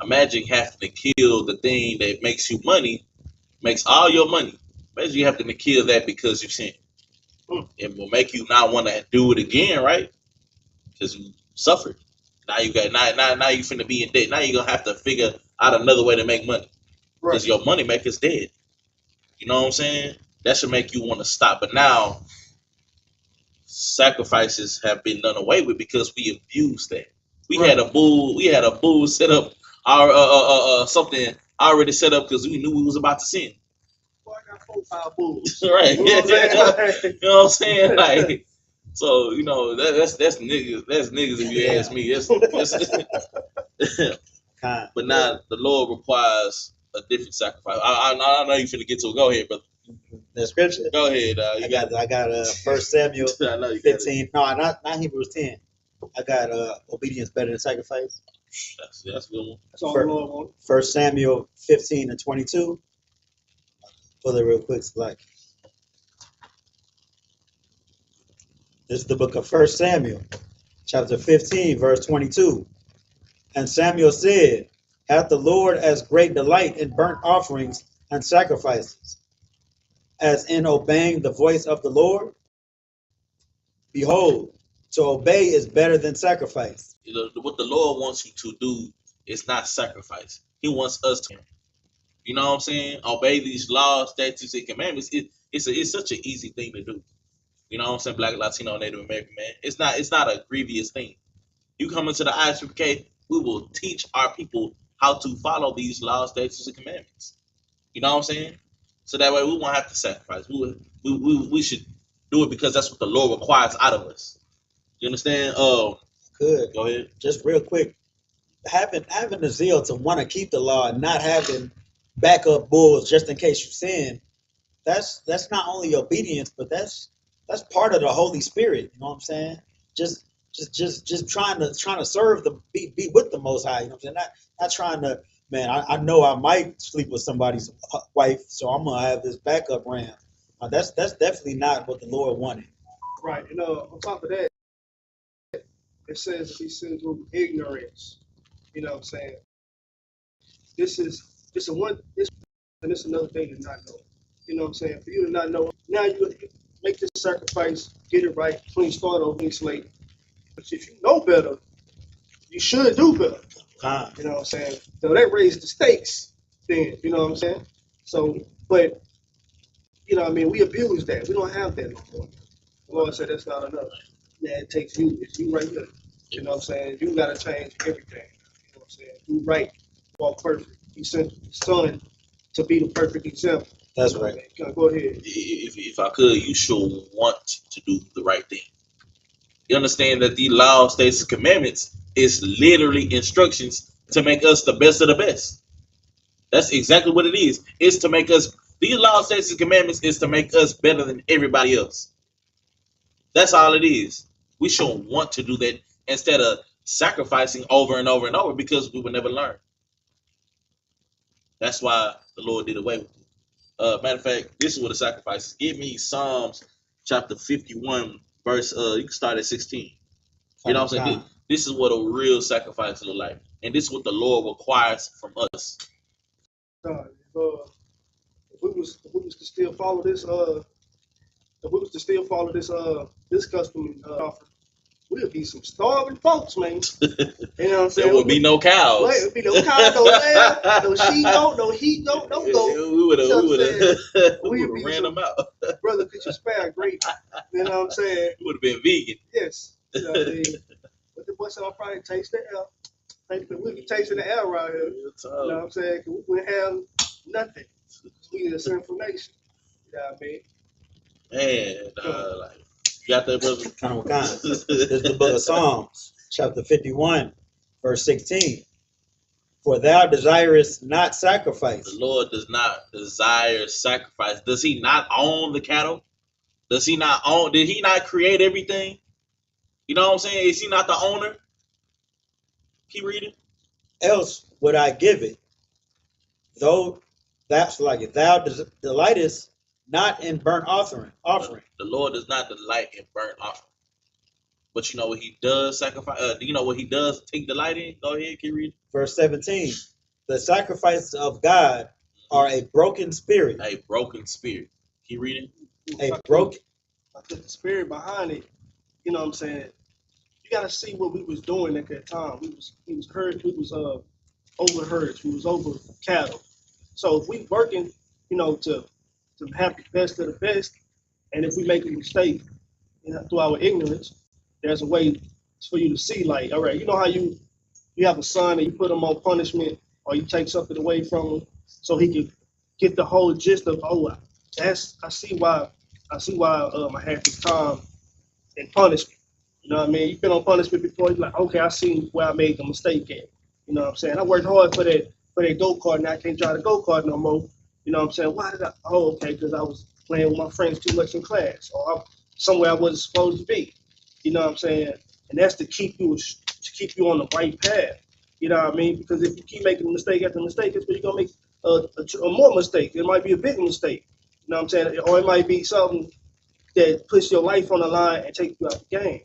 Imagine having to kill the thing that makes you money, makes all your money. Imagine you having to kill that because you sinned. It will make you not want to do it again, right? Because you suffered. Now you got now you finna be in debt. Now you're gonna have to figure out another way to make money. Because your money maker's dead. You know what I'm saying? That should make you want to stop. But now sacrifices have been done away with because we abused that. We had a bull set up our something already set up because we knew we was about to sin. Well, I got 4 or 5 bulls. Right. You know what I'm saying? You know what I'm saying? Like, so, you know, that's niggas. That's niggas if you ask me. But now the Lord requires a different sacrifice. I know you finna get to it. Go ahead, brother. The scripture. Go ahead. I got 1 Samuel 15. No, not Hebrews 10. I got obedience better than sacrifice. That's a good one. That's all the Lord wants. 1 Samuel 15 and 22. Pull it real quick, like this is the book of 1 Samuel, chapter 15, verse 22. And Samuel said, hath the Lord as great delight in burnt offerings and sacrifices, as in obeying the voice of the Lord? Behold, to obey is better than sacrifice. You know, what the Lord wants you to do is not sacrifice. He wants us to, you know what I'm saying, obey these laws, statutes, and commandments. It's such an easy thing to do. You know what I'm saying? Black, Latino, Native American man. It's not a grievous thing. You come into the I.S.U.P.K, we will teach our people how to follow these laws, statutes, and commandments. You know what I'm saying? So that way we won't have to sacrifice. We should do it because that's what the Lord requires out of us. You understand? Good. Go ahead. Just real quick, having the zeal to want to keep the law and not having backup bulls just in case you sin, that's not only obedience, but that's part of the Holy Spirit. You know what I'm saying? Just trying to serve be with the Most High. You know what I'm saying? Not trying to. Man, I know I might sleep with somebody's wife, so I'm gonna have this backup ram. That's definitely not what the Lord wanted. Right. And on top of that, it says he sinned through ignorance. You know what I'm saying? This is another thing to not know. You know what I'm saying? For you to not know, now you make this sacrifice, get it right, clean start over, clean slate. But if you know better, you should do better. You know what I'm saying? So that raised the stakes then, you know what I'm saying? So, but, you know what I mean, we abuse that. We don't have that no more. The Lord said that's not enough. Yeah, it takes you. It's you right here. You know what I'm saying? You got to change everything. You know what I'm saying? Do right, walk perfect. He sent his son to be the perfect example. That's right. Go ahead. If I could, you should want to do the right thing. You understand that the law, statutes, and commandments is literally instructions to make us the best of the best. That's exactly what it is. It's to make us, these law, statutes, and commandments is to make us better than everybody else. That's all it is. We should want to do that instead of sacrificing over and over and over because we would never learn. That's why the Lord did away with it. Matter of fact, this is what the sacrifice is. Give me Psalms chapter 51, verse, you can start at 16. You know what I'm saying? This is what a real sacrifice look like. And this is what the Lord requires from us. God, if we was to still follow this, this custom offer, we'll be some starving folks, man. You know what I'm saying? There would be no cows. Right, there would be no cows, no lamb, no sheep goat, no heat goat, no goat. We would have be ran them out. Brother, could you spare a grape? You know what I'm saying? We would have been vegan. Yes. You know what I mean? But the boy said, I'll probably taste the air. We be tasting the air around here. You know what I'm saying? We wouldn't have nothing. We need some information. You know what I mean? Man, like, you got that, brother? This is the book of Psalms, chapter 51, verse 16. For thou desirest not sacrifice. The Lord does not desire sacrifice. Does he not own the cattle? Does he not own? Did he not create everything? You know what I'm saying? Is he not the owner? Keep reading. Else would I give it. Though that's like it. Thou delightest not in burnt offering. The Lord does not delight in burnt offering. But you know what he does sacrifice? Do you know what he does take delight in? Go ahead, keep reading. Verse 17. The sacrifices of God are a broken spirit. A broken spirit. Keep reading. A broken. I put the spirit behind it. You know what I'm saying? You gotta see what we was doing at that time. We was over herds. We was over cattle. So if we working, you know, to have the best of the best, and if we make a mistake, you know, through our ignorance, there's a way for you to see, like, all right, you know how you have a son and you put him on punishment, or you take something away from him so he can get the whole gist of, oh, I see why I had this time in punishment. You know what I mean? You've been on punishment before. You're like, okay, I see where I made the mistake at. You know what I'm saying? I worked hard for that go-kart, and I can't drive the go-kart no more. You know what I'm saying? Why did I? Oh, okay, because I was playing with my friends too much in class, or somewhere I wasn't supposed to be. You know what I'm saying? And that's to keep you on the right path. You know what I mean? Because if you keep making mistake after mistake, it's where you're gonna make a more mistake. It might be a bigger mistake. You know what I'm saying? Or it might be something that puts your life on the line and take you out the game.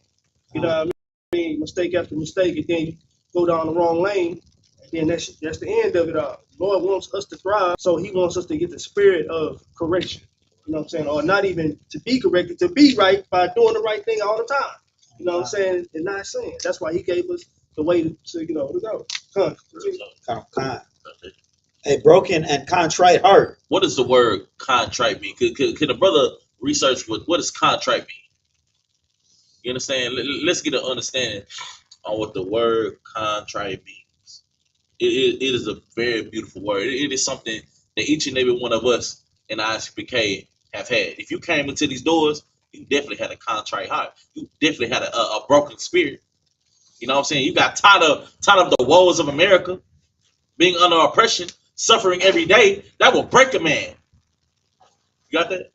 You know what I mean? Mistake after mistake, and then you go down the wrong lane, and then that's the end of it all. Lord wants us to thrive, so he wants us to get the spirit of correction. You know what I'm saying? Or not even to be corrected, to be right by doing the right thing all the time. You know what I'm saying? And not sinning. That's why he gave us the way to go. A broken and contrite heart. What does the word contrite mean? Could a brother research what does contrite mean? You understand? Let's get an understanding on what the word contrite means. It is a very beautiful word. It is something that each and every one of us in I.S.U.P.K have had. If you came into these doors, you definitely had a contrite heart. You definitely had a broken spirit. You know what I'm saying? You got tired of the woes of America, being under oppression, suffering every day. That will break a man. You got that?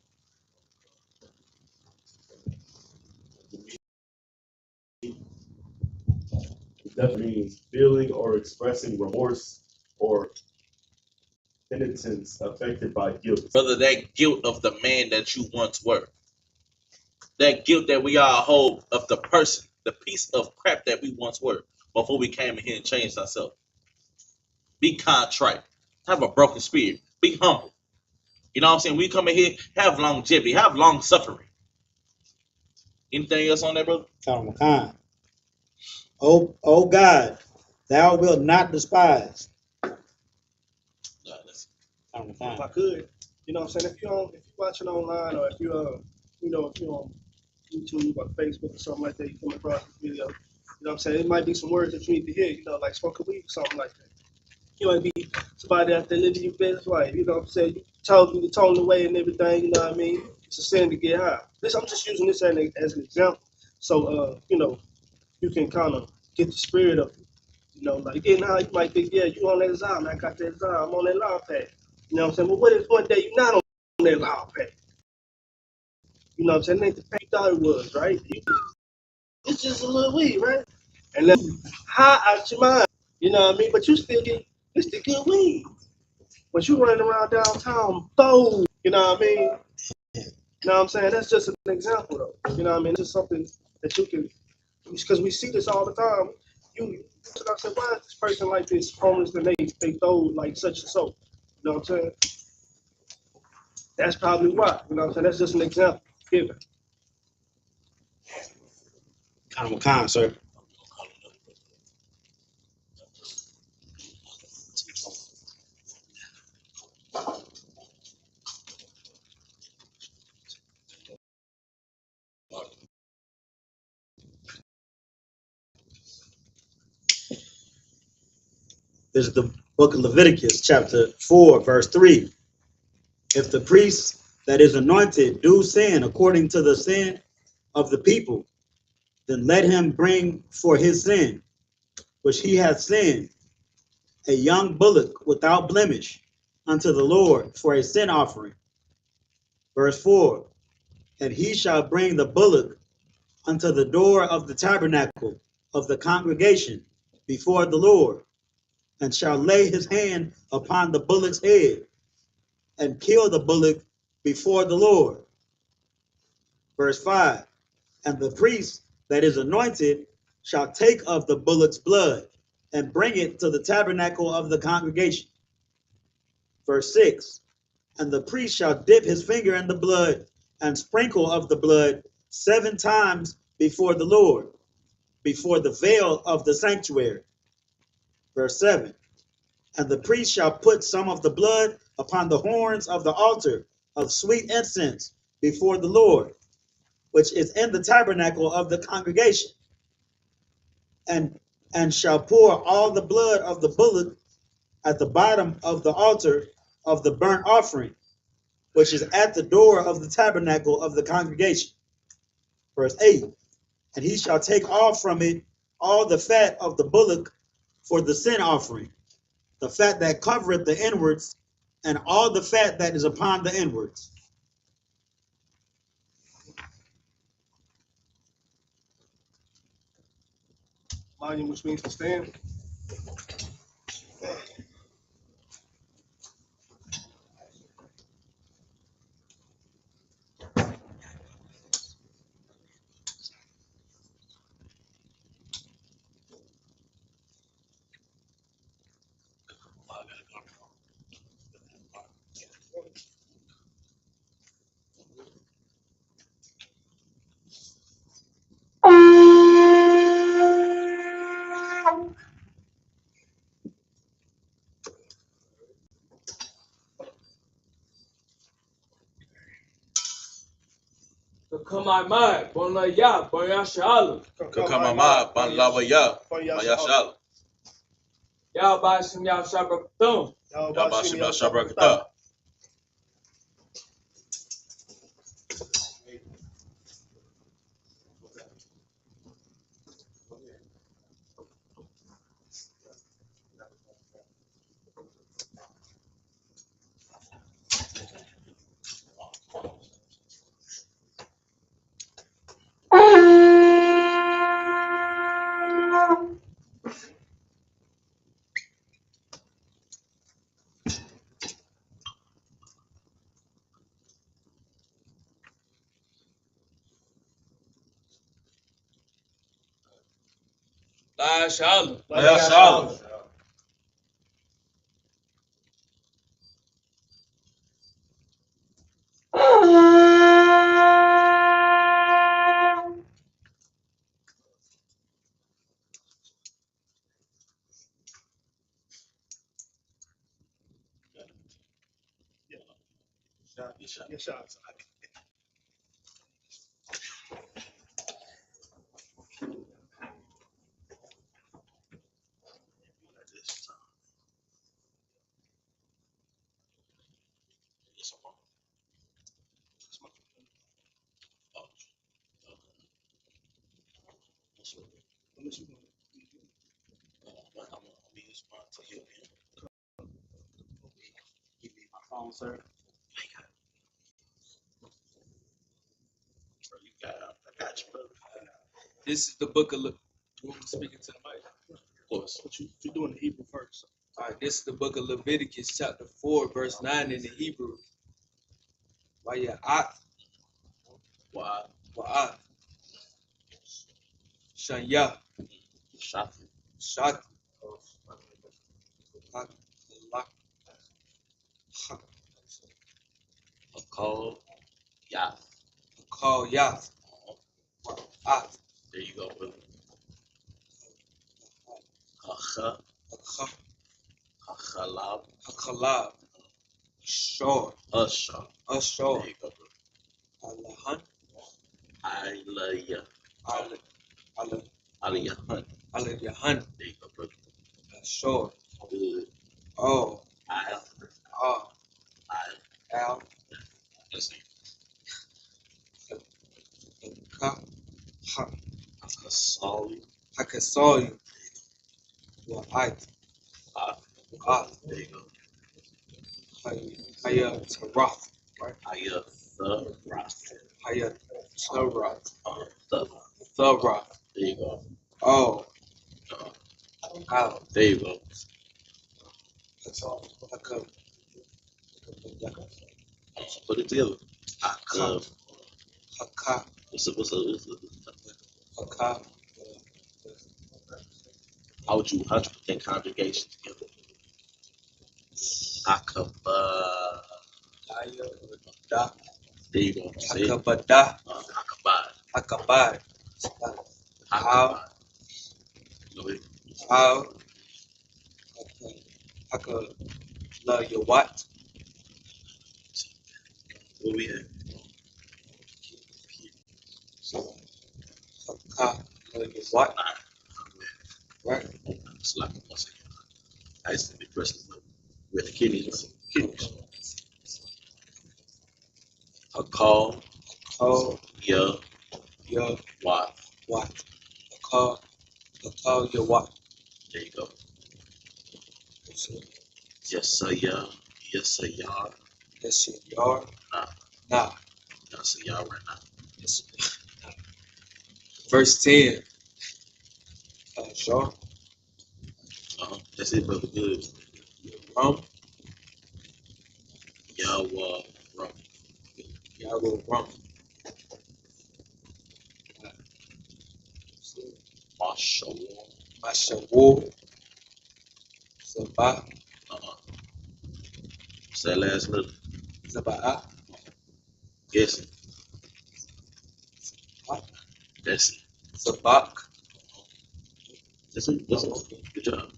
It definitely means feeling or expressing remorse or penitence affected by guilt. Brother, that guilt of the man that you once were. That guilt that we all hold of the person, the piece of crap that we once were before we came in here and changed ourselves. Be contrite. Have a broken spirit. Be humble. You know what I'm saying? We come in here, have longevity, have long suffering. Anything else on that, brother? Oh God, thou wilt not despise. If I could, you know what I'm saying? If you're watching online, or if you're on YouTube or Facebook or something like that, you come across this video, you know what I'm saying? It might be some words that you need to hear, you know, like smoke a weed or something like that. You might be somebody out there living your best life, you know what I'm saying? You tone away and everything, you know what I mean? It's a sin to get high. I'm just using this as an example. So, you know, you can kind of get the spirit of it. You know, like getting high, you might think, yeah, you on that Zion, I got that Zion, I'm on that law path. You know what I'm saying? But what if one day you're not on that law path? You know what I'm saying? It ain't the path you thought it was, right? It's just a little weed, right? and let high out your mind. You know what I mean? But you still get it's the good weed. But you running around downtown, bold. You know what I mean? You know what I'm saying? That's just an example, though. You know what I mean? It's just something that you can, because we see this all the time. So I said, why is this person like this homeless and they throw like such and so? You know what I'm saying? That's probably why. You know what I'm saying? That's just an example given. Kind of a con, sir. This is the book of Leviticus, chapter 4, verse 3. If the priest that is anointed do sin according to the sin of the people, then let him bring for his sin, which he hath sinned, a young bullock without blemish unto the Lord for a sin offering. Verse 4. And he shall bring the bullock unto the door of the tabernacle of the congregation before the Lord, and shall lay his hand upon the bullock's head, and kill the bullock before the Lord. Verse 5. And the priest that is anointed shall take of the bullock's blood, and bring it to the tabernacle of the congregation. Verse 6. And the priest shall dip his finger in the blood, and sprinkle of the blood 7 times before the Lord, before the veil of the sanctuary. Verse 7. And the priest shall put some of the blood upon the horns of the altar of sweet incense before the Lord, which is in the tabernacle of the congregation, and shall pour all the blood of the bullock at the bottom of the altar of the burnt offering, which is at the door of the tabernacle of the congregation. Verse 8. And he shall take off from it all the fat of the bullock for the sin offering, the fat that covereth the inwards, and all the fat that is upon the inwards. Volume, which means to stand. Kakamai, bon la ya, bon ya shalom. Kakamama, Banlawaya, Mayashala, Ya basim ya shabakatum. Yabashim Yashabrakata. La shalom. Mayashala. Yes, sir. Give me my phone, sir. This is the book of Speaking to the mic. Of course. But you're doing the Hebrew first. All right, this is the book of Leviticus, chapter 4, verse 9 in the Hebrew. YAHANNA, Wow. Shanya, Shocking. Shak, A call. Yeah. Call Yah, There you go, brother. Achalab. Hakalab, Shor, Ashar. Ashor, There you go, brother. Alahan, Aliyahan. Alayahan, There you go, brother. Shor, Good. Oh, Al. Al, Let's see. Ka, Akasali. Hakasoyu, Wa'at, There you go. Haya Tarath, right? Ayatharas. Haya Tarath, There Tharath, you go. Oh, Al, There you go. Haka, Put it together. Haka. Haka, What's up? Haka, How would you put that conjugation together? Hakaba. Haya, Da, There you go. Say it. Hakabada, Hakabad. Hakabad, Hakabad. Go ahead. Al, Haka, La Yawat, Where we at? Haka, La Yawat, right? It's like once again. I used to be pressing with the kidneys. A call. Call, Yeah. Ya, What? Wat, Haka, Yawat, There you go. Yes, sir. Yeah. Yes, sir. Y'all. Yes, Yar, Nah. Nah, Yes, sir. Y'all right now. yes, verse 10, Shor, That's it, brother. Good. Rum, Yahweh. Rum. Yahweh, Rum, Mashallah. Mashawu, Zabah, What's that last letter? Zabah, Yes. That's it. Zabak, That's it. That's it. Good job.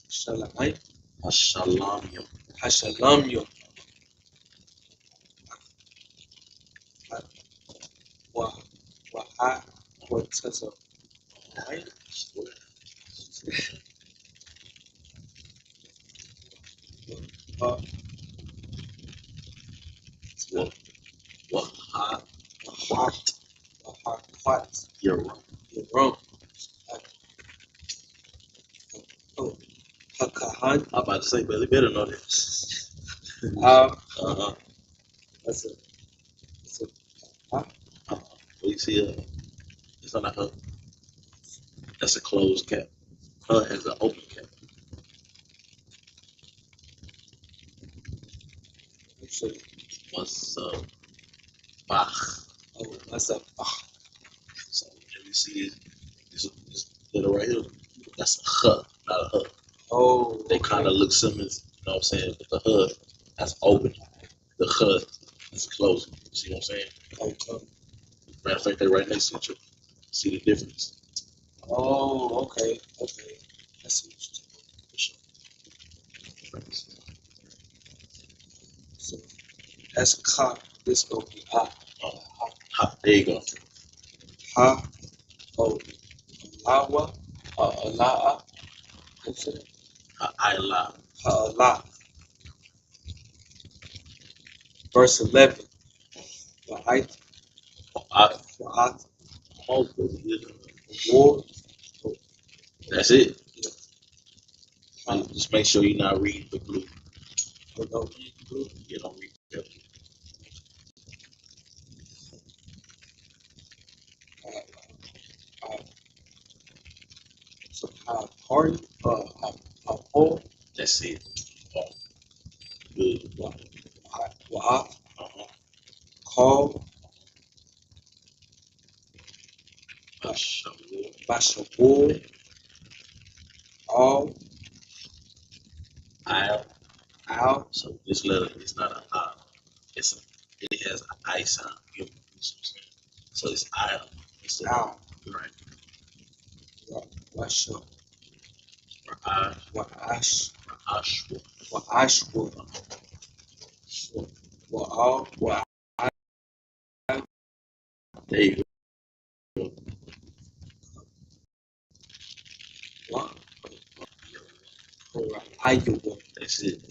Shalamite, Shalom. Hashalamyo, Waha, Watazo, right? What? Wahat, You're wrong. Rum, Hakahan, I'm about to say, but they better know that. that's a, Well, you see, it's not a her. That's a closed cap. Her has an open cap. What's Bach? that's a, So let me see this letter right here. That's a her, not a her. oh, They kind of look similar, you know what I'm saying? But the her, that's open. The her is closed. See what I'm saying? okay. Matter of fact, they're right next to each other. See the difference? Oh, okay. That's interesting. So that's Ka. This gonna be Ha. There you go. Ha. Oh, Alawa. Ala'a. What's it? I lie. Allah. Verse 11. Wa'at. Wa'at. War. That's it. Ha. Just make sure you're not reading the blue. No. You don't read the blue. Party, Paul, That's it. Oh, good. Wa'ah, Uh-huh. Call, Bashabul, All, Al, So this letter is not an I. It has an I sound. You know what I'm saying? So it's I instead of Al, right. Washa, Ra'ash, Wa'ash, Ra'ash, Wa'ashwa, Wa'al, Wa'al, there you go. Iowa, That's it.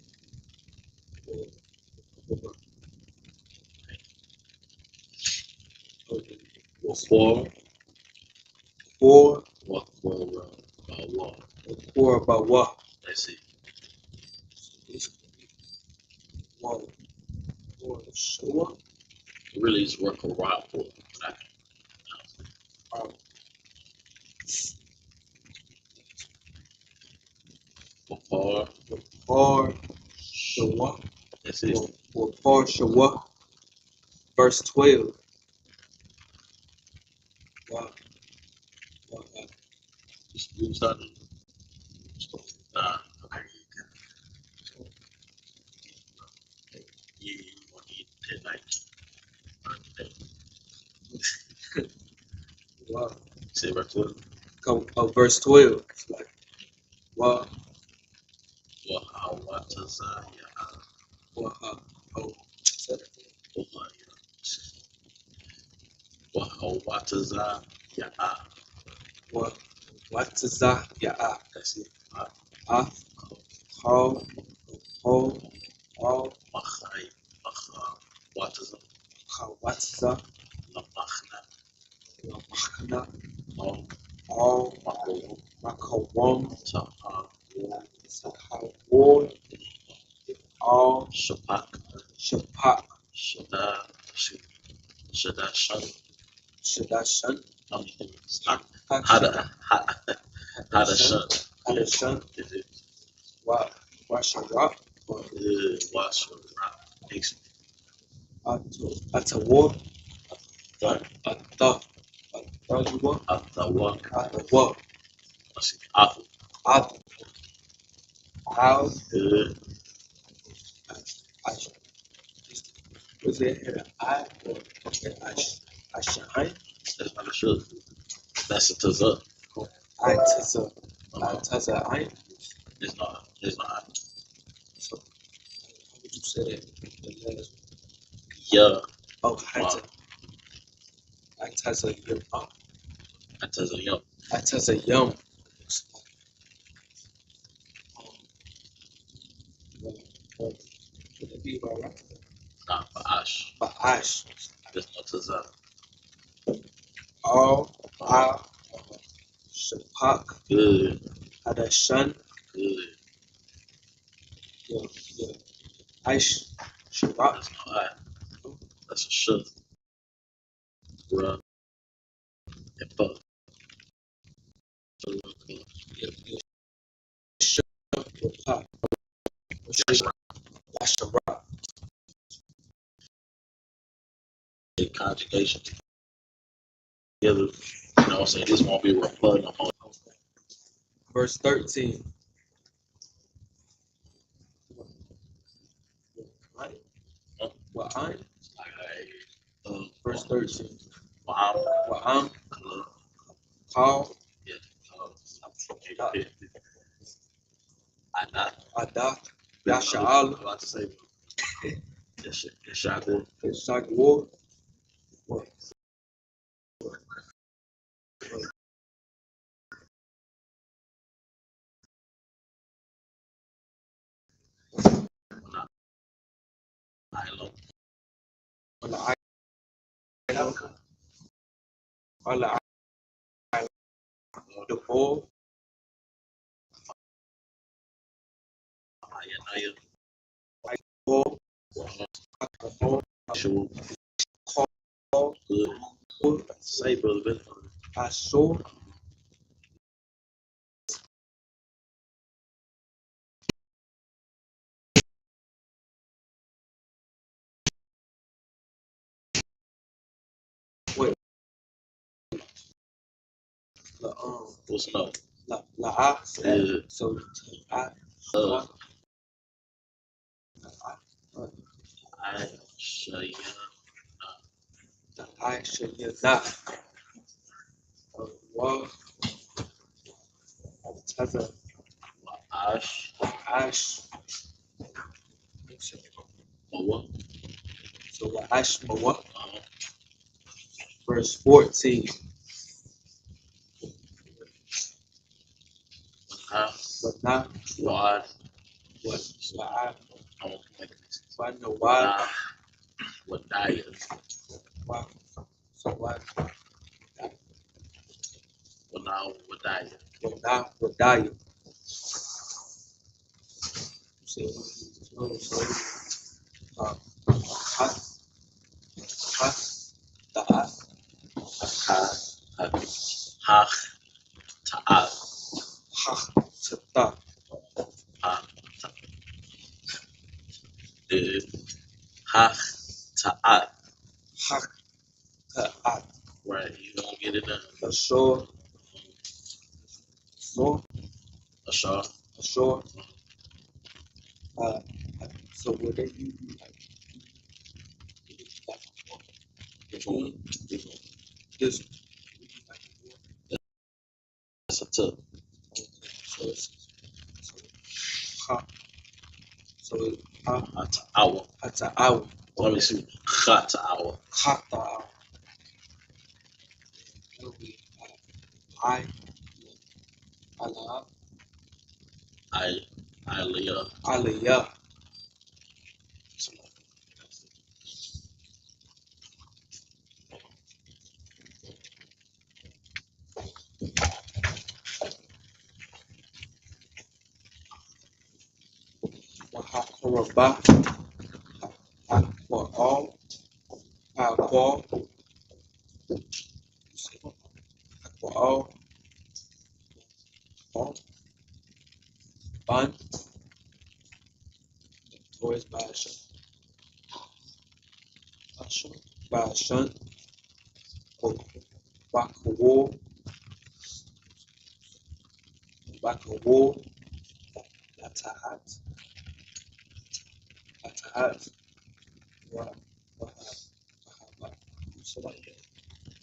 Four, Four, Bawa, that's it. Shua, Really, it's work a rock for. Four, or Shua, that's it. or Shua, verse 12. Just lose out. Nah, okay. Yeah, you want to eat that night. Say verse 12. Verse 12. It's like, wow, Wahawatazah, wow, oh, Wahawatazah, what is that? Yeah, that's it. how, all, Machai, Watazah, what is that? Lamachna, Machna, all, all, Makawam, Taha, War, all, Shapak, Shapak, Shada, Shadashan, Shadashan, Hadashan, Hadashan, is it? Washarak, Washarak, Atawar, Atawa, Atawa, Atawa, Afu, How, good, was it I or I shine? that's not a should. That's a tazah. I Taza, I. It's not. So, how would you say that? The last Yeah, oh, I Taza, I tazah yum. I Taza, yum. Would it be about right? Nah, Ba'ash. But Ash, There's no tazah. all, I, Shapak, Good, Hadashan, good. yeah. Aish, Sharak, That's no I. That's a should. Bruh, and fuck. Shapak, Sharak, The conjugation together. You know what I'm saying? This won't be a rebuttal. verse 13. Right? Well, I, verse 13. Well, I'm called, Yeah. Adah, Yasha'al, About to say, it's Shakur. Shagwar, I love on the the ball, Ayanaya. ball, the ball, Sure. call, Good. Say, brother, I saw, What's up? La. Yeah. So I. I show you. I should not. Wa. Taza. Ash. Ash. What? So Ashmawa, verse 14. But not What? what Why? no why What diet? why so why What now? What diet? but not what diet. So hot the hot Ha. Ta'al. hot to thought Ha. Ha. Ta'al. hot to hot Right. You don't get it done. ashore Ashar. so what they use like Which one? this That's a tub. so it's hot so it's hot Ha. Ta'al. to hour Let me see. Ha. Ta'al. hot to hour. I Allah Aliyah. Aliyah. Wahakoraba for all for all fun toys by Shun Bakawo Latahat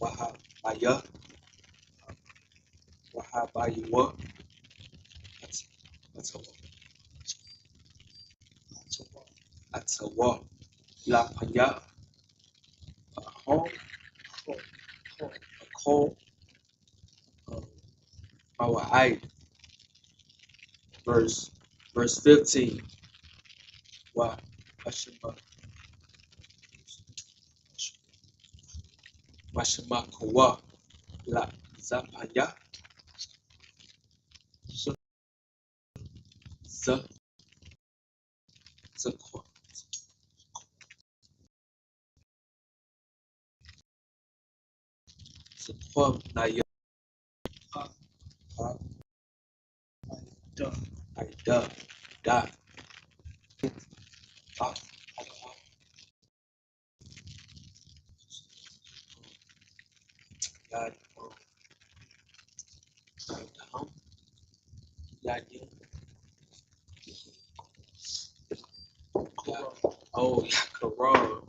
Wahabaya Wahabayua Atawa Lapaya Home Call our I verse 15. Wa Washima Kawa La Zapaya Za Zakwa Naya Ida Da Ah Yad Yad Oh Yakaran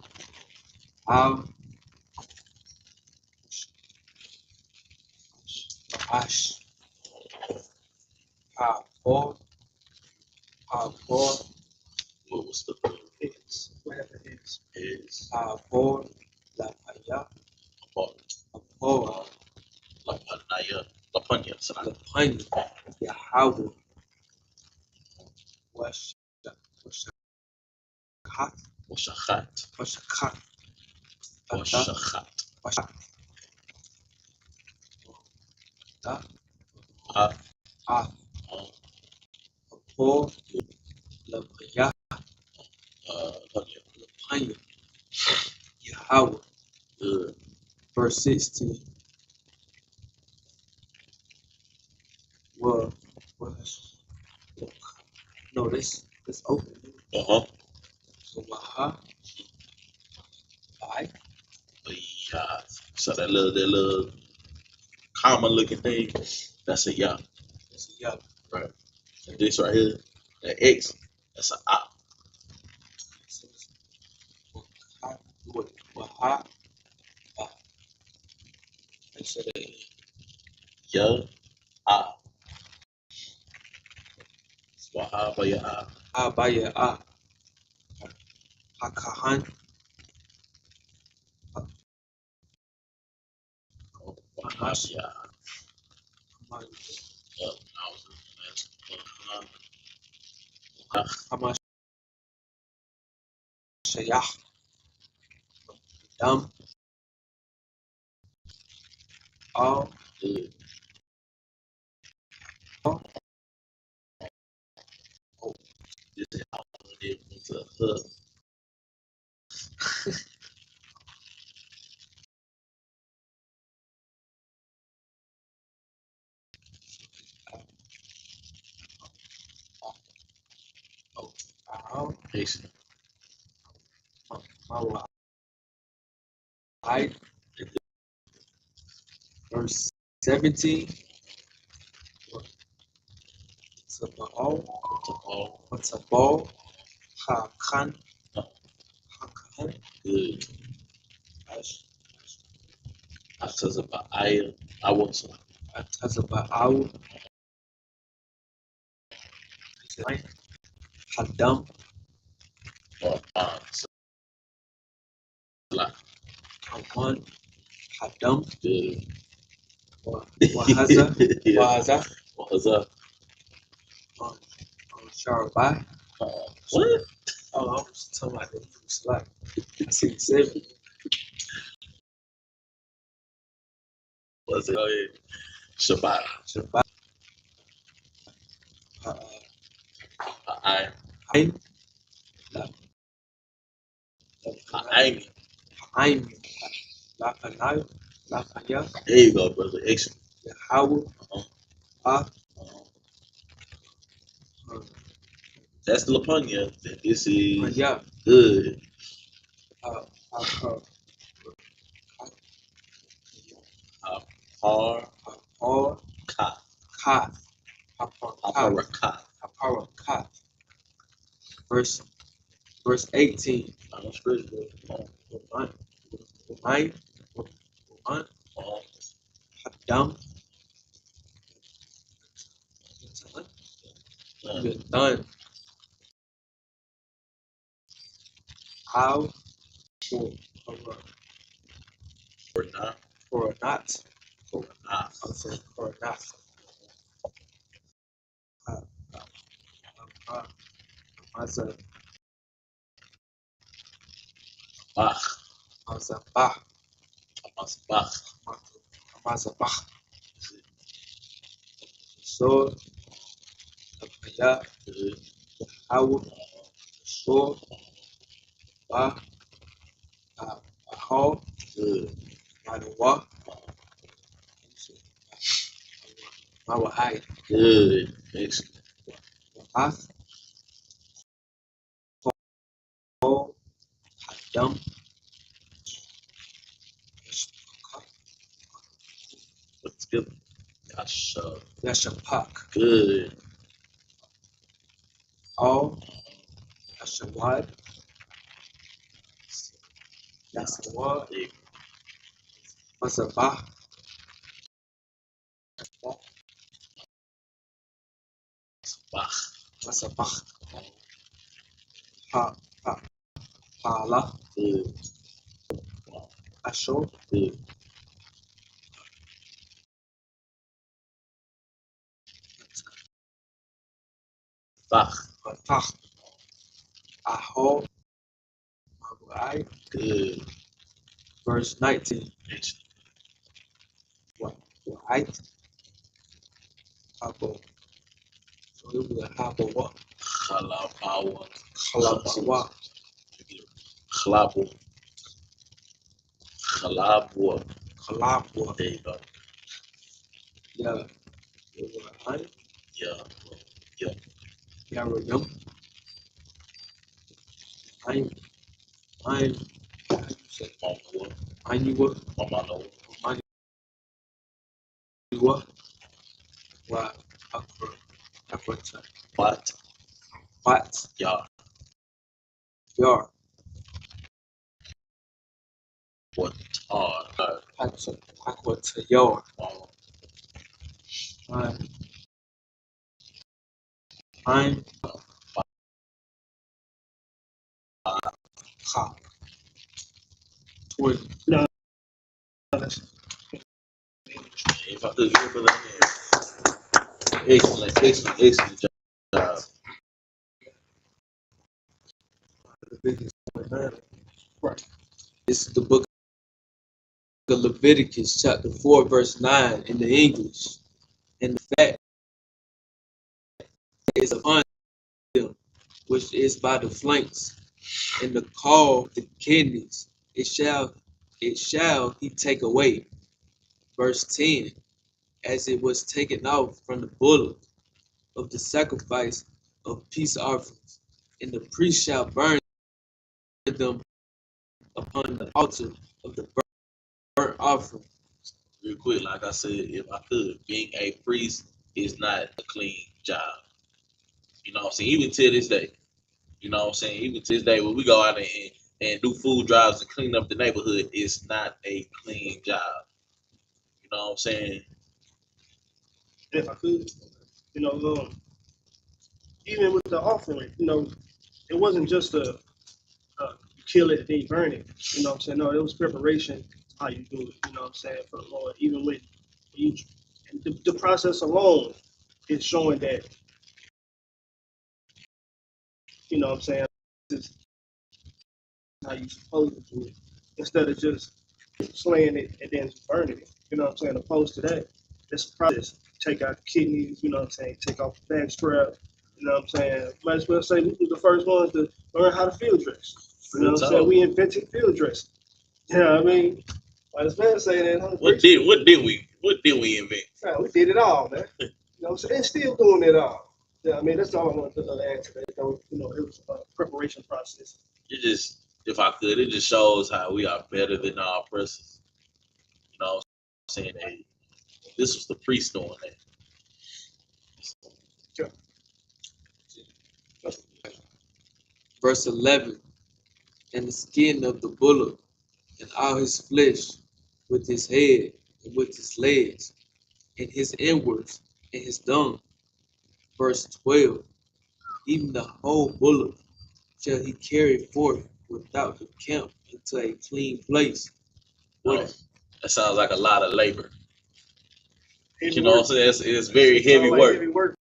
Ash Or What was the Is whatever it is. is Or Lapaya Or Lapanya. Lapanya. Lapanya Yahweh Wash Washakat Washachat. Washakat Washachat. Da Ah. Ah Or Lapaya Lapanya Yahweh Good. verse 16 was no this open so Waha I Yeah. So that little comma looking thing, that's a yah. That's a yah. Right. And this right here, that X, that's a I. Waha. They said that. Yah, I. Wahaba yah. Abaya ah. Hakahan. Wahaba yah. Hamash. Shayah. Dam. All. Good. This is how it was a hook. All. Patient. Mawa. I. Verse 17. It's a ball. What's a ball? Hakan. Hakan. Good. I says about I was Atazaba Awu. Hadam. or Hawan. Hadam. good. Wahaza. Yeah. Wahaza. What's up? Sharabai. What? Oh, I was talking about the slide. I see 7. What's it? Oh yeah. Shabbat. Shabbat. I Haim. Haim. Lakanai. Lakaya. There you go, brother. Excellent. Yahawah. That's the Lapunya. This is Yeah. good. Har ka. Ka. Aparaka. Verse 18. I'm spiritual. Hadam. You're done. How Or not. or not? Or not. I'll say or not. Mazabah. Bach. Mazabah. Bach. Mazabah. So, Kapaya, Good. How, So, Ba, How, Good. Manawa, Mawahai, Good. Excellent. Ath, Ho, Hadam, What's good? Yashapuk, Good. All, Yashawad, Yasawad, Mazabah, Bach. Mazabah, Hala, Good. Asho, Good. Bach. Fatah, Aho, Mawai, Good. verse 19. Excellent. Right? Habo. So it was a Habawa. Chalabawa. Halabawa. Chlabu. Chalabua. Halabwa. There you go. Yeah. It was a Hun. Yeah. Yeah. Yarayum. I'm. How you say? Mama. Anua. Mama. Iwa, Wa, Akwata, What? Wat, Y'all. Yar, What? Akwata, Yar, I'm Ha, Twin, No, that's If I could give for that, excellent job. Leviticus 29. right. This is the book of Leviticus, chapter 4, verse 9 in the English. And the fact is upon them, which is by the flanks, and the caul, the kidneys, it shall he take away. Verse 10, as it was taken out from the bullock of the sacrifice of peace offerings, and the priest shall burn them upon the altar of the burnt offering. Real quick, like I said, if I could, being a priest is not a clean job. You know what I'm saying? Even to this day. You know what I'm saying? Even to this day, when we go out and do food drives and clean up the neighborhood, it's not a clean job. You know what I'm saying? If I could, you know, even with the offering, you know, it wasn't just a you kill it and then you burn it. You know what I'm saying? No, it was preparation how you do it. You know what I'm saying, for the Lord. Even with you, and the process alone is showing that, you know what I'm saying, this is how you supposed to do it instead of just slaying it and then burning it. You know what I'm saying? Opposed to that, this process. Take out the kidneys. You know what I'm saying? Take off the back strap. You know what I'm saying? Might as well say we were the first ones to learn how to field dress. You know what I'm saying? We invented field dressing. You know what I mean? Might as well say that. Huh? What did we invent? Right, we did it all, man. You know what I'm saying? And still doing it all. Yeah, I mean, that's all I want to add to that. You know, it was a preparation process. It just, if I could, it just shows how we are better than our oppressors. You know what I'm saying? Hey, this was the priest doing that. Verse 11, and the skin of the bullock, and all his flesh, with his head, and with his legs, and his inwards, and his dung. Verse 12, even the whole bullock shall he carry forth without the camp into a clean place. No, that sounds like a lot of labor. Heavy You know what I'm saying? It's very heavy like work. heavy work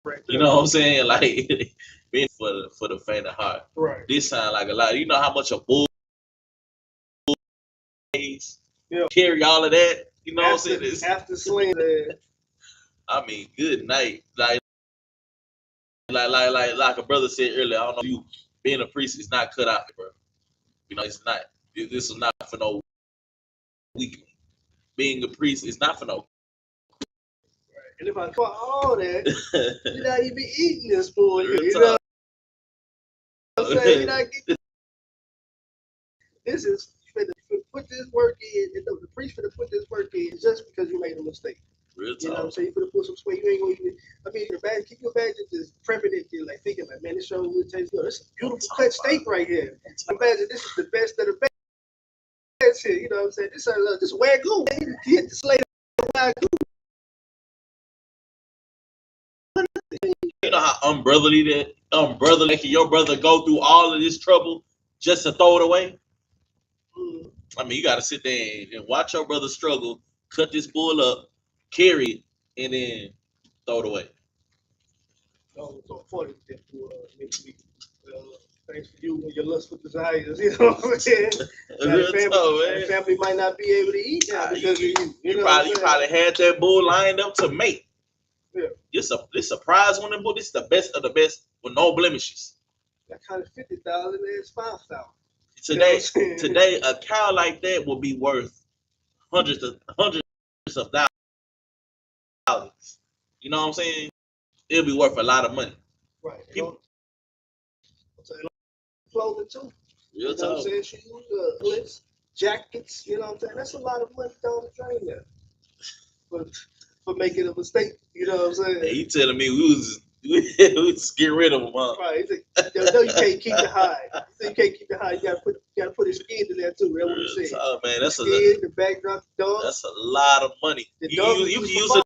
right You there. know what I'm saying? Like being for the faint of heart. Right. This sound like a lot. You know how much a bull weighs? Yeah. Carry all of that. You know what I'm saying? It's, After slaying the I mean, good night. Like a brother said earlier. I don't know if you being a priest is not cut out, bro. You know, it's not. This is not for no weakling. Being a priest is not for no. and if I caught all that, you're not even eating this food. Real You know talk. what I'm saying? You're not getting this is you finna put this work in, and the priest finna put this work in just because you made a mistake. Real You know what I'm talk. saying? You finna put some sweat, you ain't gonna even. I mean, can you imagine just prepping it, like thinking like, man, this show would taste good. It's a beautiful cut steak right here. Imagine this is the best of the best here. You know what I'm saying? This is wagyu. You hit the slate of wagyu. You know how unbrotherly can your brother go through all of this trouble just to throw it away? I mean, you got to sit there and watch your brother struggle, cut this bull up, carry it, and then throw it away. So funny that thanks for you and your lustful desires. You know what I'm saying? The family might not be able to eat now because of you. You probably had that bull lined up to mate. Yeah. This a prize winning bull. This is the best of the best with no blemishes. That kind of 50,000 is 5,000. Today, a cow like that will be worth hundreds of thousands. You know what I'm saying? It'll be worth a lot of money. Right. Clothing too. Real you know what I'm talk. saying? Shoes, jackets. You know what I'm saying? That's a lot of money down the drain there. for making a mistake. You know what I'm saying? Hey, you telling me we was just get rid of him, huh? Right. He said, no, you can't keep the hide. He said you can't keep the hide. You gotta put his skin in there too. That's what he said. Oh man, that's the skin, the backdrop, the dog. that's a lot of money. The You dog can was use for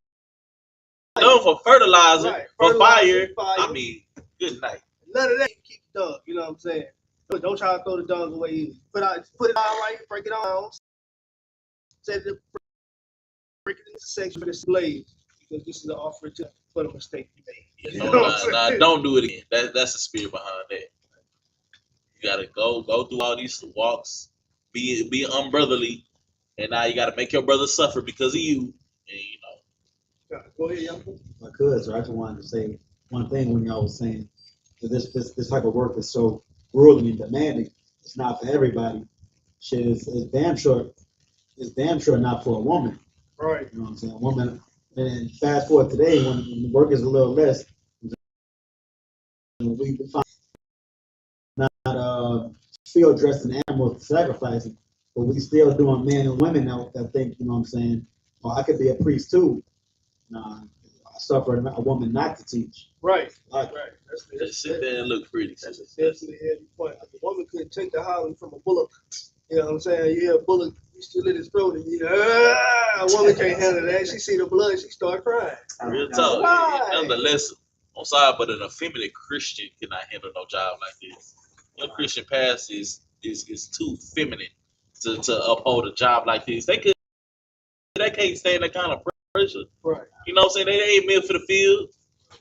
a dog for fertilizer, right. for Fertilizer, fire. I mean, good night. None of that. You keep the dog. You know what I'm saying? But don't try to throw the dog away either. Put it out right, break it on, set it, break it into section for the slaves. Because this is an offering for the mistake you made. You know, don't do it again. That's the spirit behind that. You gotta go through all these walks, be unbrotherly, and now you gotta make your brother suffer because of you. And you know. Go ahead, young man. I could, so I just wanted to say one thing when y'all was saying that this type of work is so grueling and demanding. It's not for everybody. Shit is damn sure. It's damn sure not for a woman. Right. You know what I'm saying? A woman. And fast forward today, when the work is a little less, we find not field dressing animals for sacrificing, but we still doing men and women that think, you know what I'm saying? Well, I could be a priest too. Nah, I suffer a woman not to teach. Right. Like, Right. Just sit there and look pretty. That's a definitely heavy point. The woman couldn't take the hollering from a bullock. You know what I'm saying? You hear a bullock, you still in his throat, and a woman can't handle that. She see the blood, she start crying. Real talk. Why? Nonetheless, I'm sorry, but an effeminate Christian cannot handle no job like this. Your Christian past is too feminine to uphold a job like this. They can't stand that kind of pressure. Right. You know what I'm saying? They ain't meant for the field.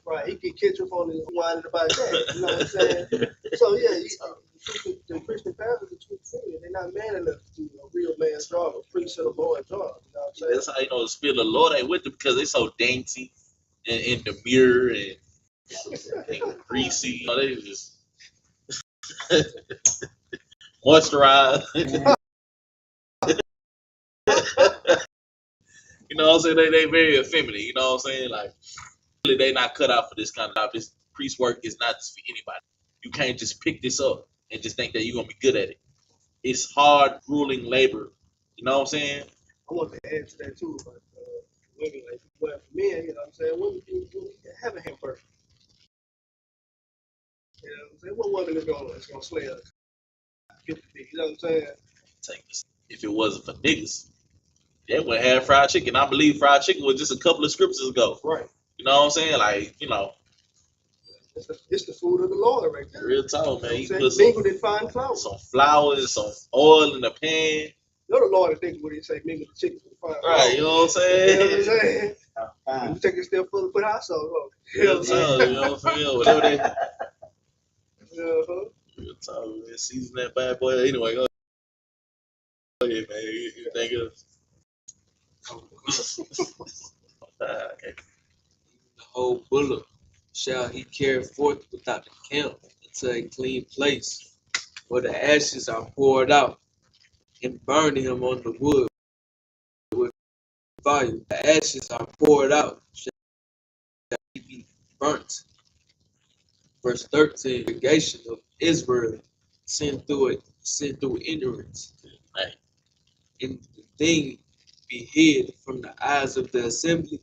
Right. He can catch up on his whining about that. You know what I'm saying? So yeah, the Christian pastors are too feminine. They're not man enough to do a real man's job, a priest of the Lord job. You know what I'm saying? That's how you know the spirit of the Lord ain't with them because they so dainty and demure and greasy. You know, they just moisturize. You know what I'm saying? They very effeminate. You know what I'm saying? Like, really, they not cut out for this kind of job. This priest work is not just for anybody. You can't just pick this up and just think that you're going to be good at it. It's hard, grueling labor. You know what I'm saying? I want to add to that too, but women, like, well, for men, you know what I'm saying? Women have a hamburger. You know what I'm saying? What woman is gonna slay us? You know what I'm saying? Take this. If it wasn't for niggas, they would have fried chicken. I believe fried chicken was just a couple of scriptures ago. Right. You know what I'm saying? Like, you know. It's the food of the Lord right there. Real talk, man. You put mingled in fine flour. Some flour, some oil in the pan. You know the Lord is thinking what he say, mingle the chicken with fine flour. Right, you know what I'm saying? You know what I'm saying? You take a step further, put hot sauce on it. You know what I'm saying? You know what I'm saying? Whatever they. Real talk, man. Season that bad boy. Anyway, go ahead, man. You think of. The whole bullock shall he carry forth without the camp into a clean place, where the ashes are poured out, and burn him on the wood with fire. The ashes are poured out, shall he be burnt. Verse 13, the congregation of Israel sin through ignorance, and the thing be hid from the eyes of the assembly,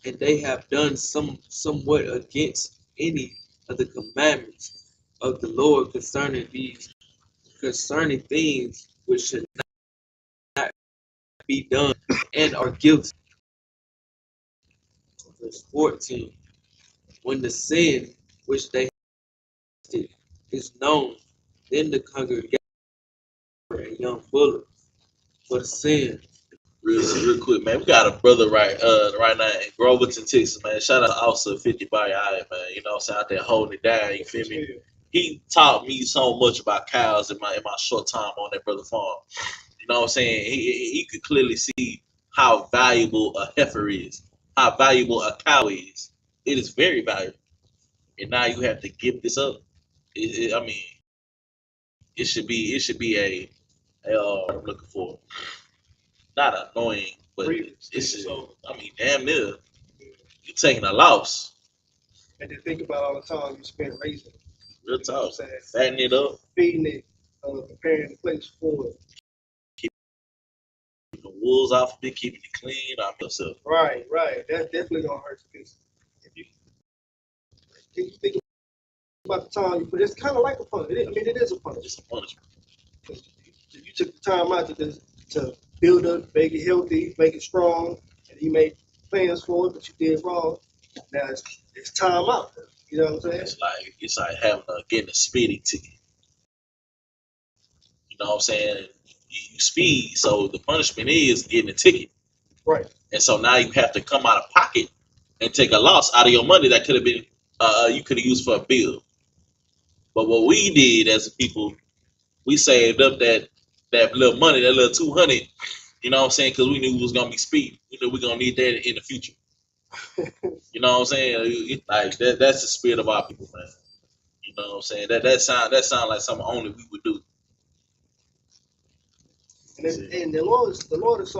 and they have done somewhat against any of the commandments of the Lord concerning things which should not be done, and are guilty. Verse 14, when the sin which they did is known, then the congregation a young bullock for the sin. Real quick, man. We got a brother right now in Groverton, Texas, man. Shout out to Officer 50 by man. You know what I'm saying? Out there holding it down, you feel me? He taught me so much about cows in my short time on that brother farm. You know what I'm saying? He could clearly see how valuable a heifer is, how valuable a cow is. It is very valuable. And now you have to give this up. I mean, it should be a what I'm looking for. Not annoying, but it's I mean, damn near you're taking a loss. And then think about all the time you spent raising it. Real talk. Fattening it up. Feeding it, preparing the place for it. Keep it wolves off of me, keeping it clean. I'm myself. Right. That's definitely gonna hurt you. Because if you think about the time you put, it's kind of like a punishment. I mean, it is a punishment. It's a punishment. You took the time out to build up, make it healthy, make it strong, and you made plans for it, but you did wrong. Now it's time out. You know what I'm saying? It's like having getting a speeding ticket. You know what I'm saying? You speed, so the punishment is getting a ticket. Right. And so now you have to come out of pocket and take a loss out of your money that could have been you could have used for a bill. But what we did as a people, we saved up that little money, that little 200. You know what I'm saying? Because we knew we was gonna be speeding. We knew we're gonna need that in the future. You know what I'm saying? Like that's the spirit of our people, man. You know what I'm saying? That sound like something only we would do. And the Lord is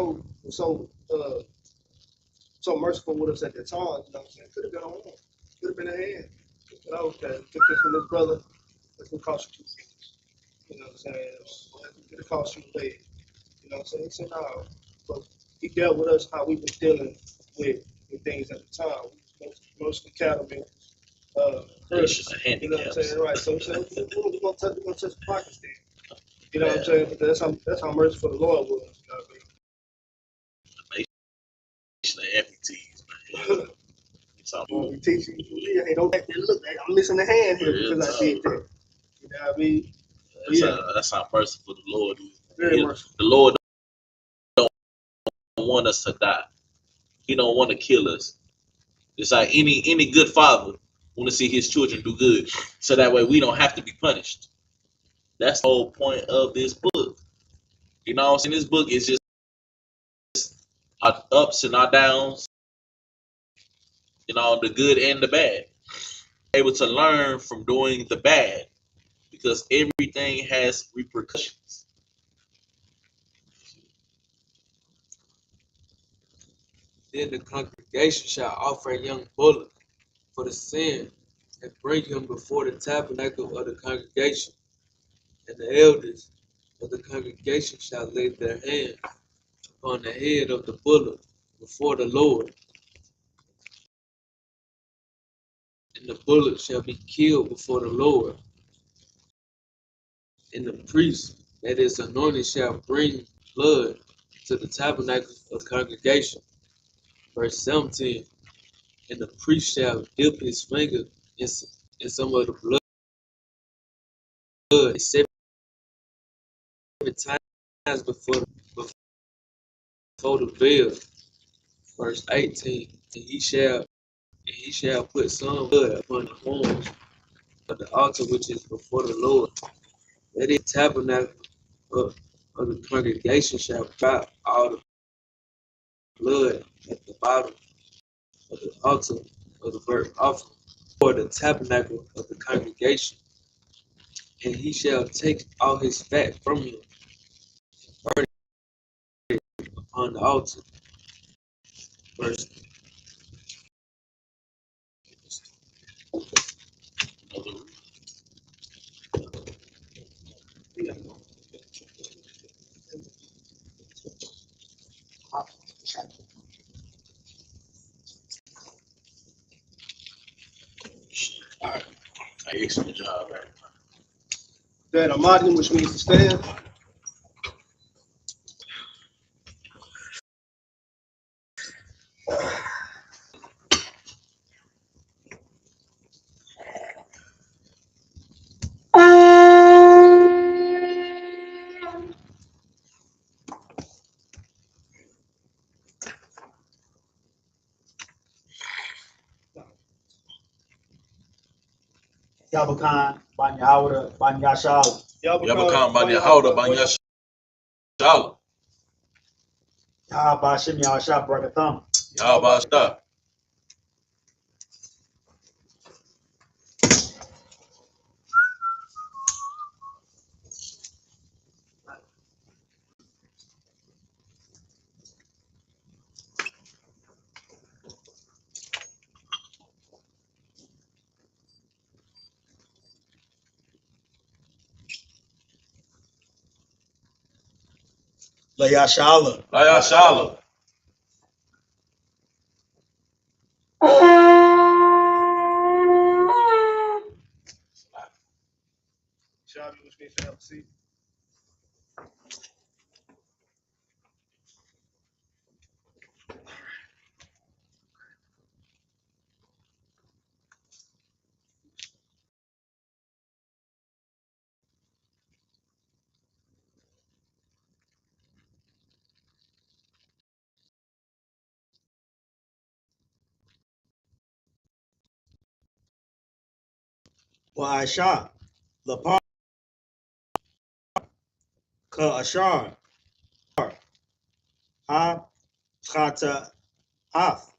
so merciful with us at the time. You know what I'm saying? Could have been on one. Could have been a hand. But I was took this from this brother. That's what cost you 2 fingers. You know what I'm saying? It could have cost you a leg. You know what I'm saying? He said, no. But he dealt with us how we were dealing with things at the time. Mostly cattlemen, Patients herders. and You know what I'm handicaps. saying? Right. So he said, we're gonna touch the pockets then. You know what I'm saying? But that's how merciful the Lord was. You know what I mean? Patient and amputees, man. He teaching you, hey, don't look, I'm missing the hand here because I did that. You know what I mean? That's how merciful the Lord is. Very merciful. The Lord don't want us to die. He don't want to kill us. It's like any good father want to see his children do good, so that way we don't have to be punished. That's the whole point of this book. You know what I'm saying? This book is just our ups and our downs, you know, the good and the bad. Able to learn from doing the bad because everything has repercussions. Then the congregation shall offer a young bullock for the sin, and bring him before the tabernacle of the congregation. And the elders of the congregation shall lay their hands upon the head of the bullock before the Lord. And the bullock shall be killed before the Lord. And the priest that is anointed shall bring blood to the tabernacle of the congregation. Verse 17. And the priest shall dip his finger in some of the blood 7 times before the veil. Verse 18. And he shall put some blood upon the horns of the altar which is before the Lord. That is tabernacle of the congregation shall drop all the blood at the bottom of the altar of the burnt offering for the tabernacle of the congregation. And he shall take all his fat from him, burn it upon the altar. Verse All right. Excellent job, man. That Amadi, which means to stand. Yabakan, Banyahauda, Banyashal. Yabakam Banyahoda Banyashala. Yahabashim Yahashab Brakatham. Yabashta. Layashala. YAHANNA. Shabby, which means to have a seat. Wa'asha. Lapar. Ka'ashar. Ha. Chata. Af.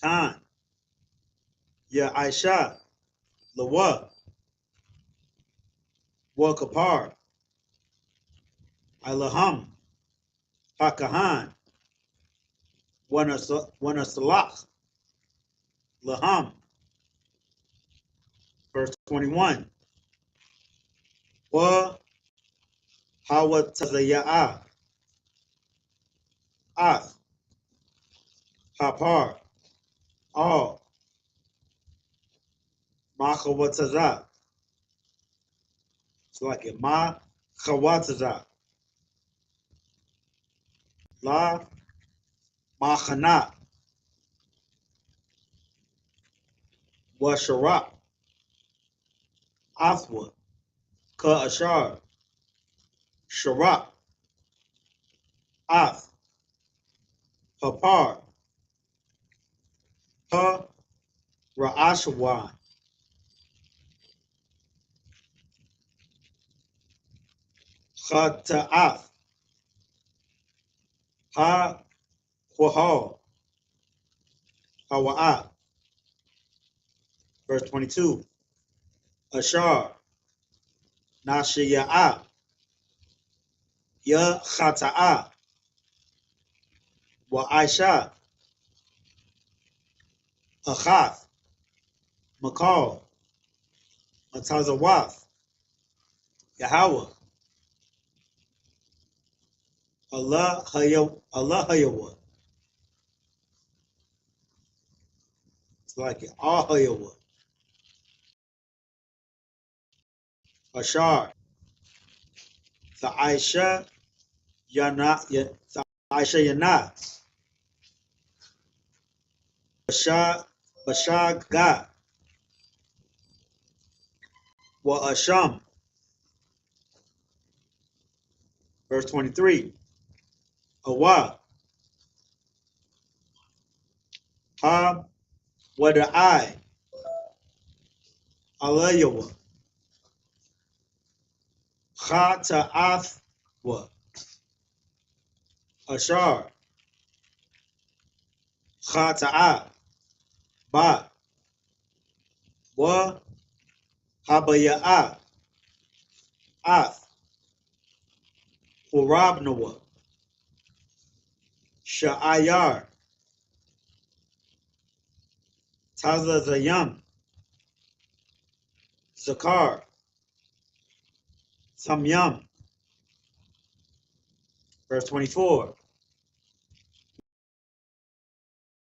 Khan. Ya Aisha. Lawa. Wakapar. Ilaham. Hakahan. Wanasalach. Laham. Verse 21. Wa Hawatazaya'a. Af. Hapar. All. Machawataza. It's like it. Ma Chawataza. La Machana. Washarap. Afwa. Ka'ashar. Sharap. Af. Hapar. Ha. Ra'ashawan. Chata'af. Ha. Quahal. Hawa'ah. Verse 22. Ashar. Nashiya'ah. Ya Chata'ah. Wa Aisha. Achaf. Makal. Matazawaf. Yahweh. Allah Hayawa. It's like it. All Hayawa. Ashar. The Aisha Yana. The Aisha Yana. Bashag Ga. Wa Asham. Verse 23. Awa. Ha. Wada'ai. Alayawa. Chata'af. Wa. Ashar. Chata'a. Ba. Wa. Habaya'a. Af. Hurabnawa. Sha'ayar. Tazazayam. Zakar. Samyam. Verse 24.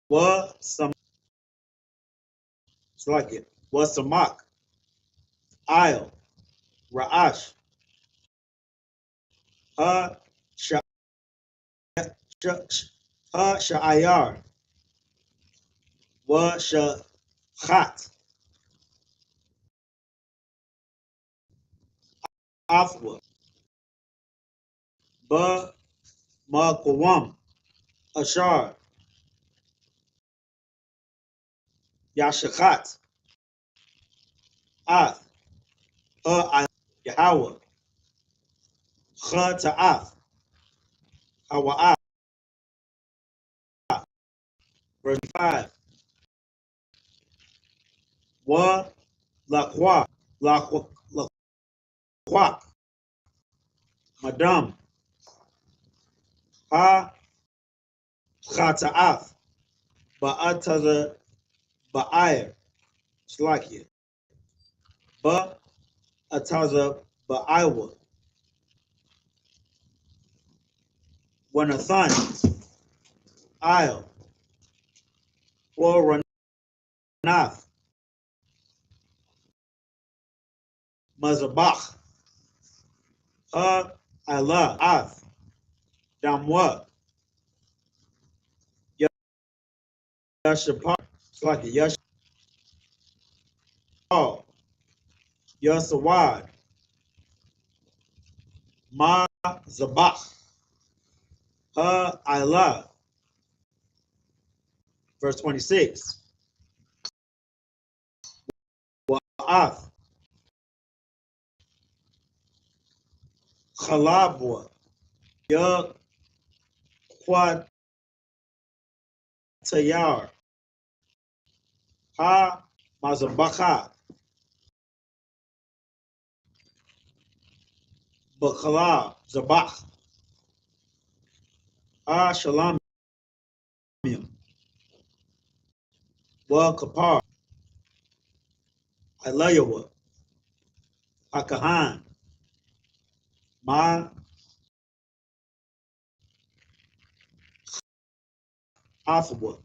Wa Sam. It's like it. Wa Samak. Isle. Ra'ash. Ha. Sha. Ha. Sha'ayar. Wa Shachat. Afwa. Ba. Maqawam. Ashar. Yashachat. Af. Ha. Yahweh. Cha Ta'af. Hawa'ah. Verse 5. Wa Laqwa. Laqwa. Madam. Ha. Chata'af. Ba'ataza. Ba'ayr. Slakia. Ba. Ataza. Ba'aywa. Wanathan, Isle, Waranath, Mazabach, Allah, Ath, Damwa, Yashapar, Slaki, Yashapal, Yasawad, Ma Zabach, Allah. Verse 26. Wa'ath, Chalabwa, Yaquatayar, Ha Mazabacha, Bakala, Zabach, Ha Shalam, Wa Kapar, Ilayawa, Akahan, Ma Athwa,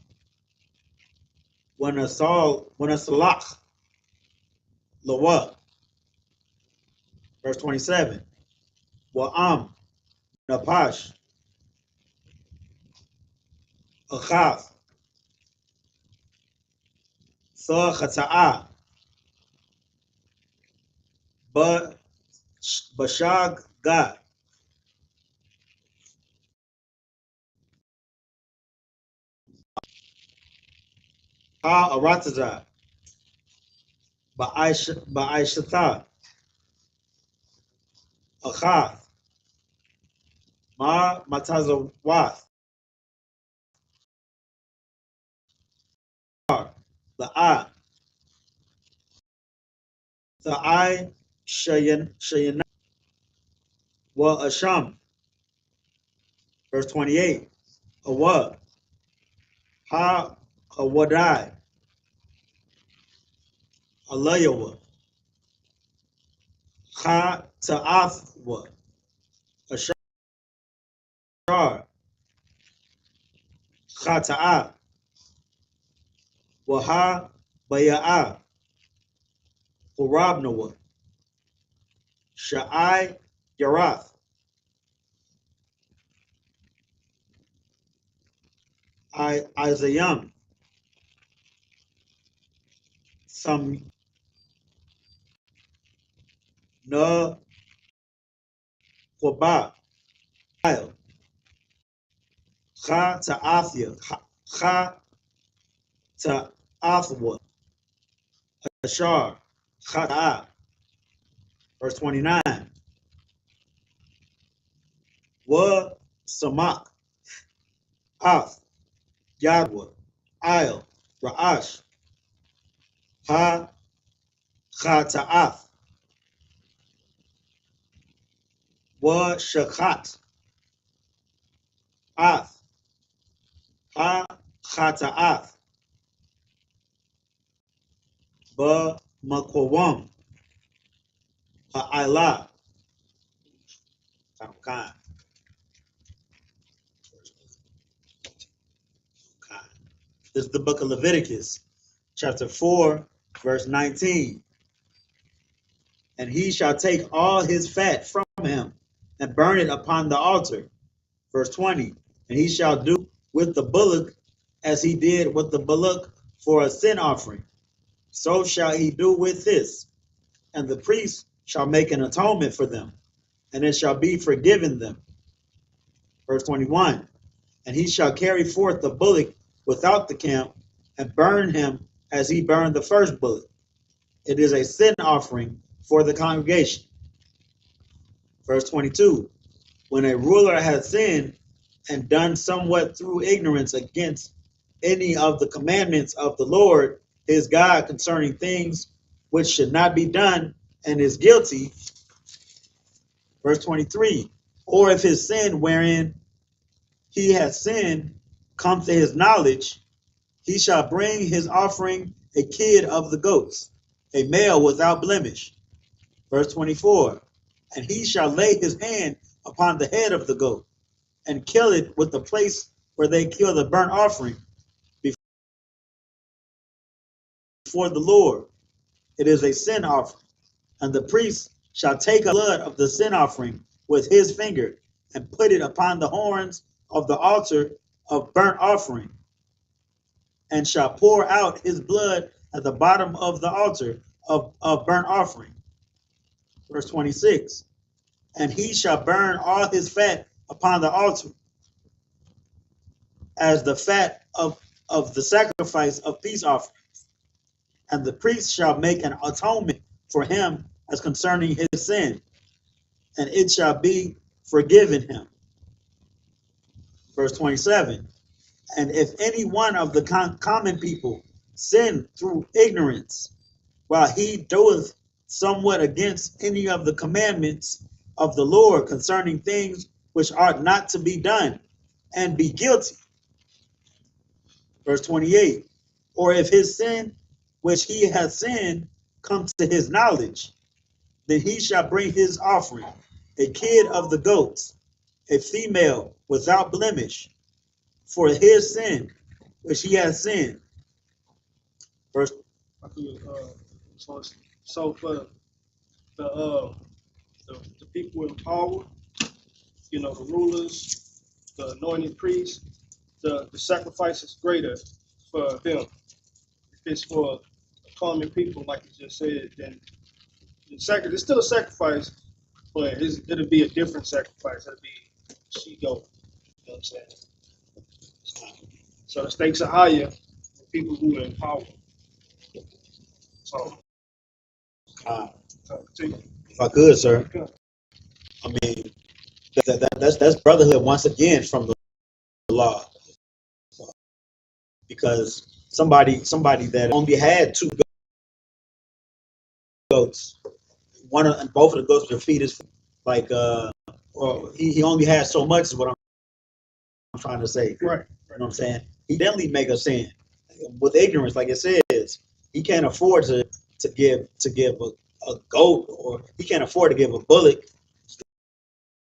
Wanasalach, Lawa. Verse 27. Wa'am, Napash, Achaf, Sa Khata'a, Bashag Gad, Ha Arataza, Ba'aishata, Achath, Ma Matazawath, La'a, Tha'ai Shayana, Wa Asham. Verse 28. Awa, Ha Awadai, Alayawa, Ha Ta'athwa, Ashar, Ha Ta'ath, Waha Baya'a, Hurabnawa, Sha'ai Yarath, Isayam, Sam Na Quba, Ha Ta'athia, Ha Ta'athwa, Ashar, Ha Ta'ath. Verse 29. Wa Samak, Ath, Yadwa, Il, Ra'ash, Ha Ta'ath, Wa Shakhat, Ath, Ha Ta'ath, Ba Makwam, Ha'ila, Khan. This is the book of Leviticus, chapter 4, verse 19. And he shall take all his fat from him and burn it upon the altar. Verse 20. And he shall do with the bullock as he did with the bullock for a sin offering. So shall he do with this. And the priest shall make an atonement for them, and it shall be forgiven them. Verse 21. And he shall carry forth the bullock without the camp and burn him as he burned the first bullock. It is a sin offering for the congregation. Verse 22. When a ruler has sinned and done somewhat through ignorance against any of the commandments of the Lord his God concerning things which should not be done, and is guilty. Verse 23. Or if his sin wherein he has sinned come to his knowledge, he shall bring his offering a kid of the goats, a male without blemish. Verse 24. And he shall lay his hand upon the head of the goat, and kill it with the place where they kill the burnt offering before the Lord. It is a sin offering. And the priest shall take the blood of the sin offering with his finger and put it upon the horns of the altar of burnt offering, and shall pour out his blood at the bottom of the altar of burnt offering. Verse 26. And he shall burn all his fat upon the altar as the fat of the sacrifice of peace offering. And the priest shall make an atonement for him as concerning his sin, and it shall be forgiven him. Verse 27. And if any one of the common people sin through ignorance, while he doeth somewhat against any of the commandments of the Lord concerning things which ought not to be done, and be guilty. Verse 28. Or if his sin which he hath sinned come to his knowledge, then he shall bring his offering, a kid of the goats, a female without blemish, for his sin which he hath sinned. Verse So for the people in power, the rulers, the anointed priests, the sacrifice is greater for them. If it's for common people, like you just said, then it's still a sacrifice, but it'll be a different sacrifice. It'll be she-goat. You know what I'm saying? So the stakes are higher for people who are in power. So, continue. if I could, sir, I mean, that's brotherhood once again from the law, because somebody that only had two goats, and both of the goats were feed his, like, or he only had so much is what I'm trying to say. Right. You know what I'm saying? He definitely make a sin with ignorance, like it says. He can't afford to give a goat, or he can't afford to give a bullock.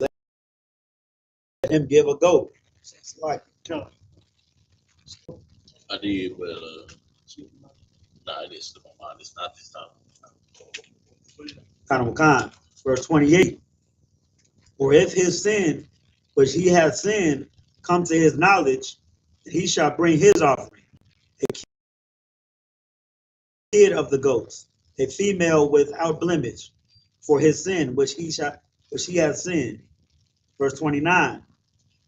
Let him give a goat. It's like, I did, but nah, it is my mind. It's not this time. kind of kind. Verse 28. Or if his sin, which he hath sinned, come to his knowledge, he shall bring his offering, a kid of the goats, a female without blemish, for his sin which he hath sinned. Verse 29.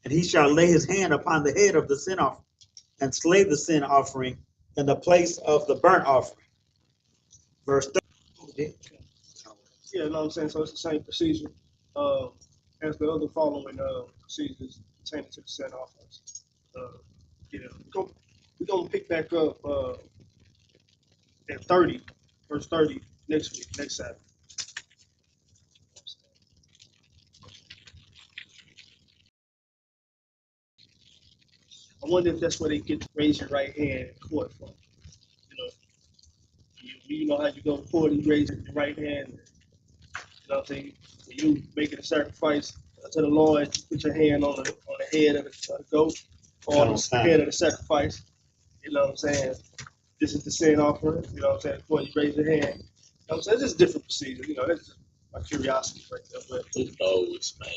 And he shall lay his hand upon the head of the sin offering, and slay the sin offering in the place of the burnt offering. Verse 30. Yeah, you know what I'm saying? So it's the same procedure as the other following procedures pertaining to the sin offerings. Yeah, we're gonna pick back up at 30, verse 30 next week, next Sabbath. I wonder if that's where they get to raise your right hand in court from. You know how you go to court and you raise your right hand. You know what I'm saying? When you making a sacrifice to the Lord, you put your hand on the head of the goat or on the head of the sacrifice. You know what I'm saying? This is the sin offering. You know what I'm saying? Before you raise your hand. You know what I'm saying? It's just different procedures. That's just my curiosity right there. But Who knows, man?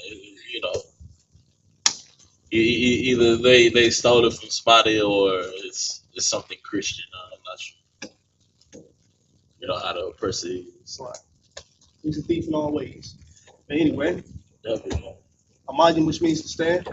Either they stole it from somebody, or it's something Christian. I'm not sure. How to proceed. he's a thief in all ways. But anyway, Definitely. Imagine, which means to stand.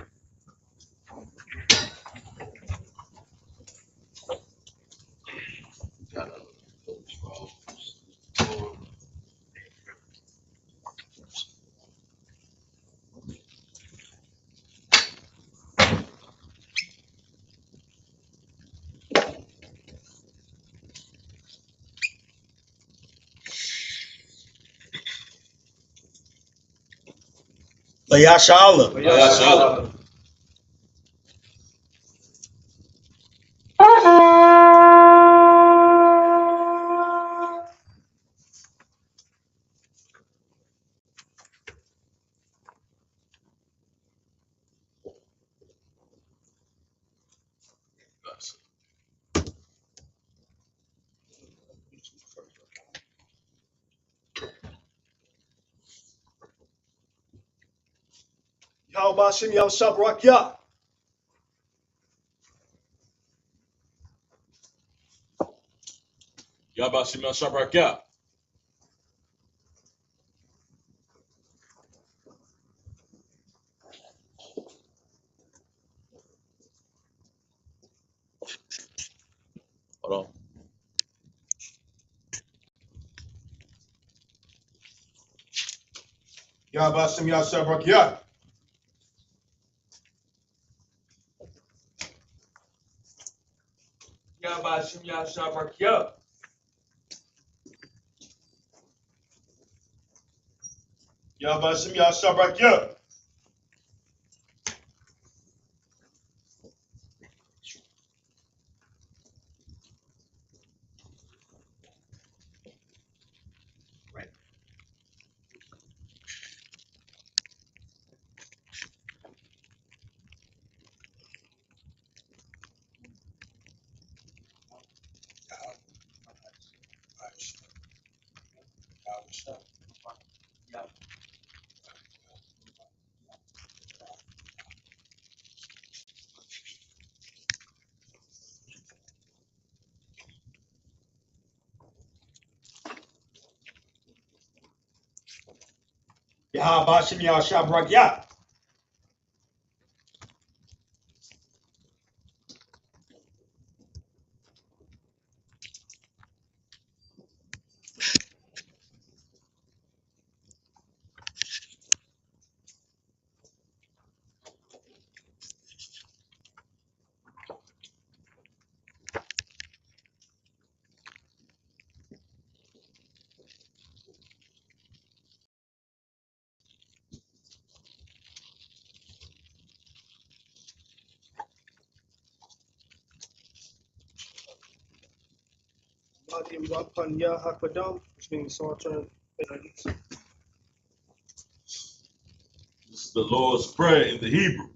Shalom. YAHANNA. Yahweh Shem Yahushabrakya. Yahweh Shem Yahushabrakya. Hold on. Yahweh Shem Yahushabrakya. Yahweh Shem Yahushabrakya. Yahweh Shem Yahushabrakya. Yahweh Shem Yahushabrakya. Madim Rapan Yahakadam, which means so I turn. This is the Lord's Prayer in the Hebrew.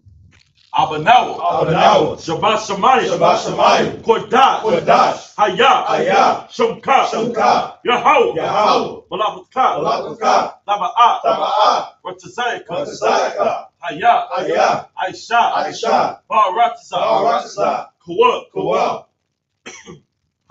Abanawa. Abanawa. Shabbat Shemayim. Shabbat Shemayim. Kodash. Kodash. Hayah. Hayah. Shumka. Shumka. Yahweh. Yahweh. Malaputka. Malaputka. Taba'ah. Taba'ah. Ratazayaka. Ratazayaka. Hayah. Hayah. I.S.U.P.K. I.S.U.P.K. Baratza. Baratza. Kawab. Kawab.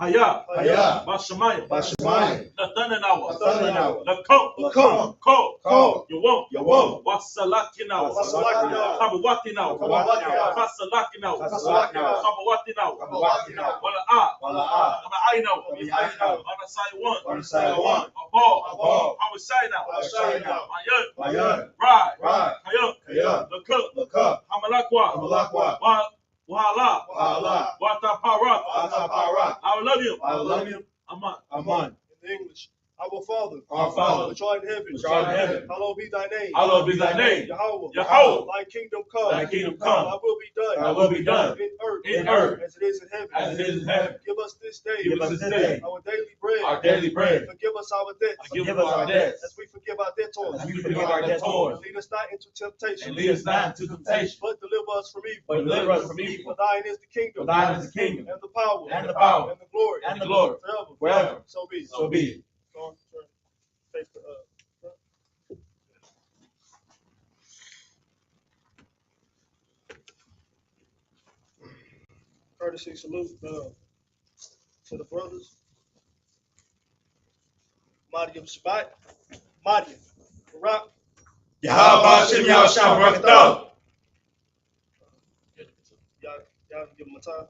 Hayah. Hayah. Bashamayim. Bashamayim. Nathanawa. Nathanawa. Lakot. Lakot. Ko. Ko. Yawam. Yawam. Wasalakinawa. Wasalakinawa. Kabawatinawa. Kabawatinawa. Fasalakinawa. Fasalakinawa. Kabawatinawa. Kabawatinawa. Wala'ah. Wala'ah. Kaba'aynawa. Kaba'aynawa. Wanasaywan. Wanasaywan. Abal. Abal. Hawashaynawa. Hawashaynawa. Mayun. Mayun. Rai. Rai. Kayun. Kayun. Lakut. Lakut. Hamalakwa. Hamalakwa. Wahala. Wahala. Wataparat. Wataparat. I love you. I love you. Aman. Aman. In English, our Father, Our Father, which art in heaven, which art in heaven, hallowed be thy name. Hallowed be thy name. Yahweh, Yahweh. thy kingdom come. Thy kingdom come. Thy will be done. Thy will be done. In In earth. as it is in heaven. As it is in heaven. Give us this day. Give us this day our daily bread. our daily bread. Forgive us our debts. Forgive us our debts. As we forgive our debtors. As we forgive our debtors. Lead us not into temptation. And lead us not into temptation. But deliver us from evil. But deliver us from evil. For thine is the kingdom. For thine is the kingdom. And the power. And the power. And the glory. And the glory. Forever. Forever. So be it. So be it. Go on, face the, courtesy salute to the brothers. Madim Shabbat. Madim. Barak. Yahweh Shem Yahushabrakya. Y'all can give them a time.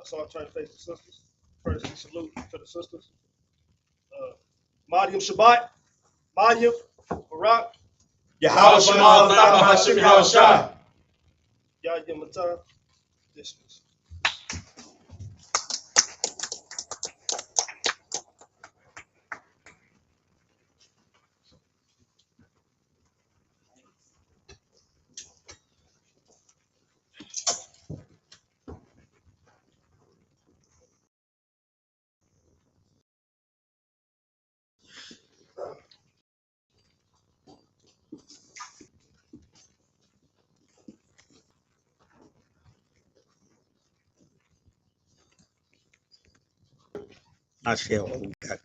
So I'm trying to face the sisters. Courtesy salute to the sisters. Madim Shabbat. Madim. Barak. Yahweh Shem Yahushabrakya. Y'all give them a time. Dismiss. Not sure who got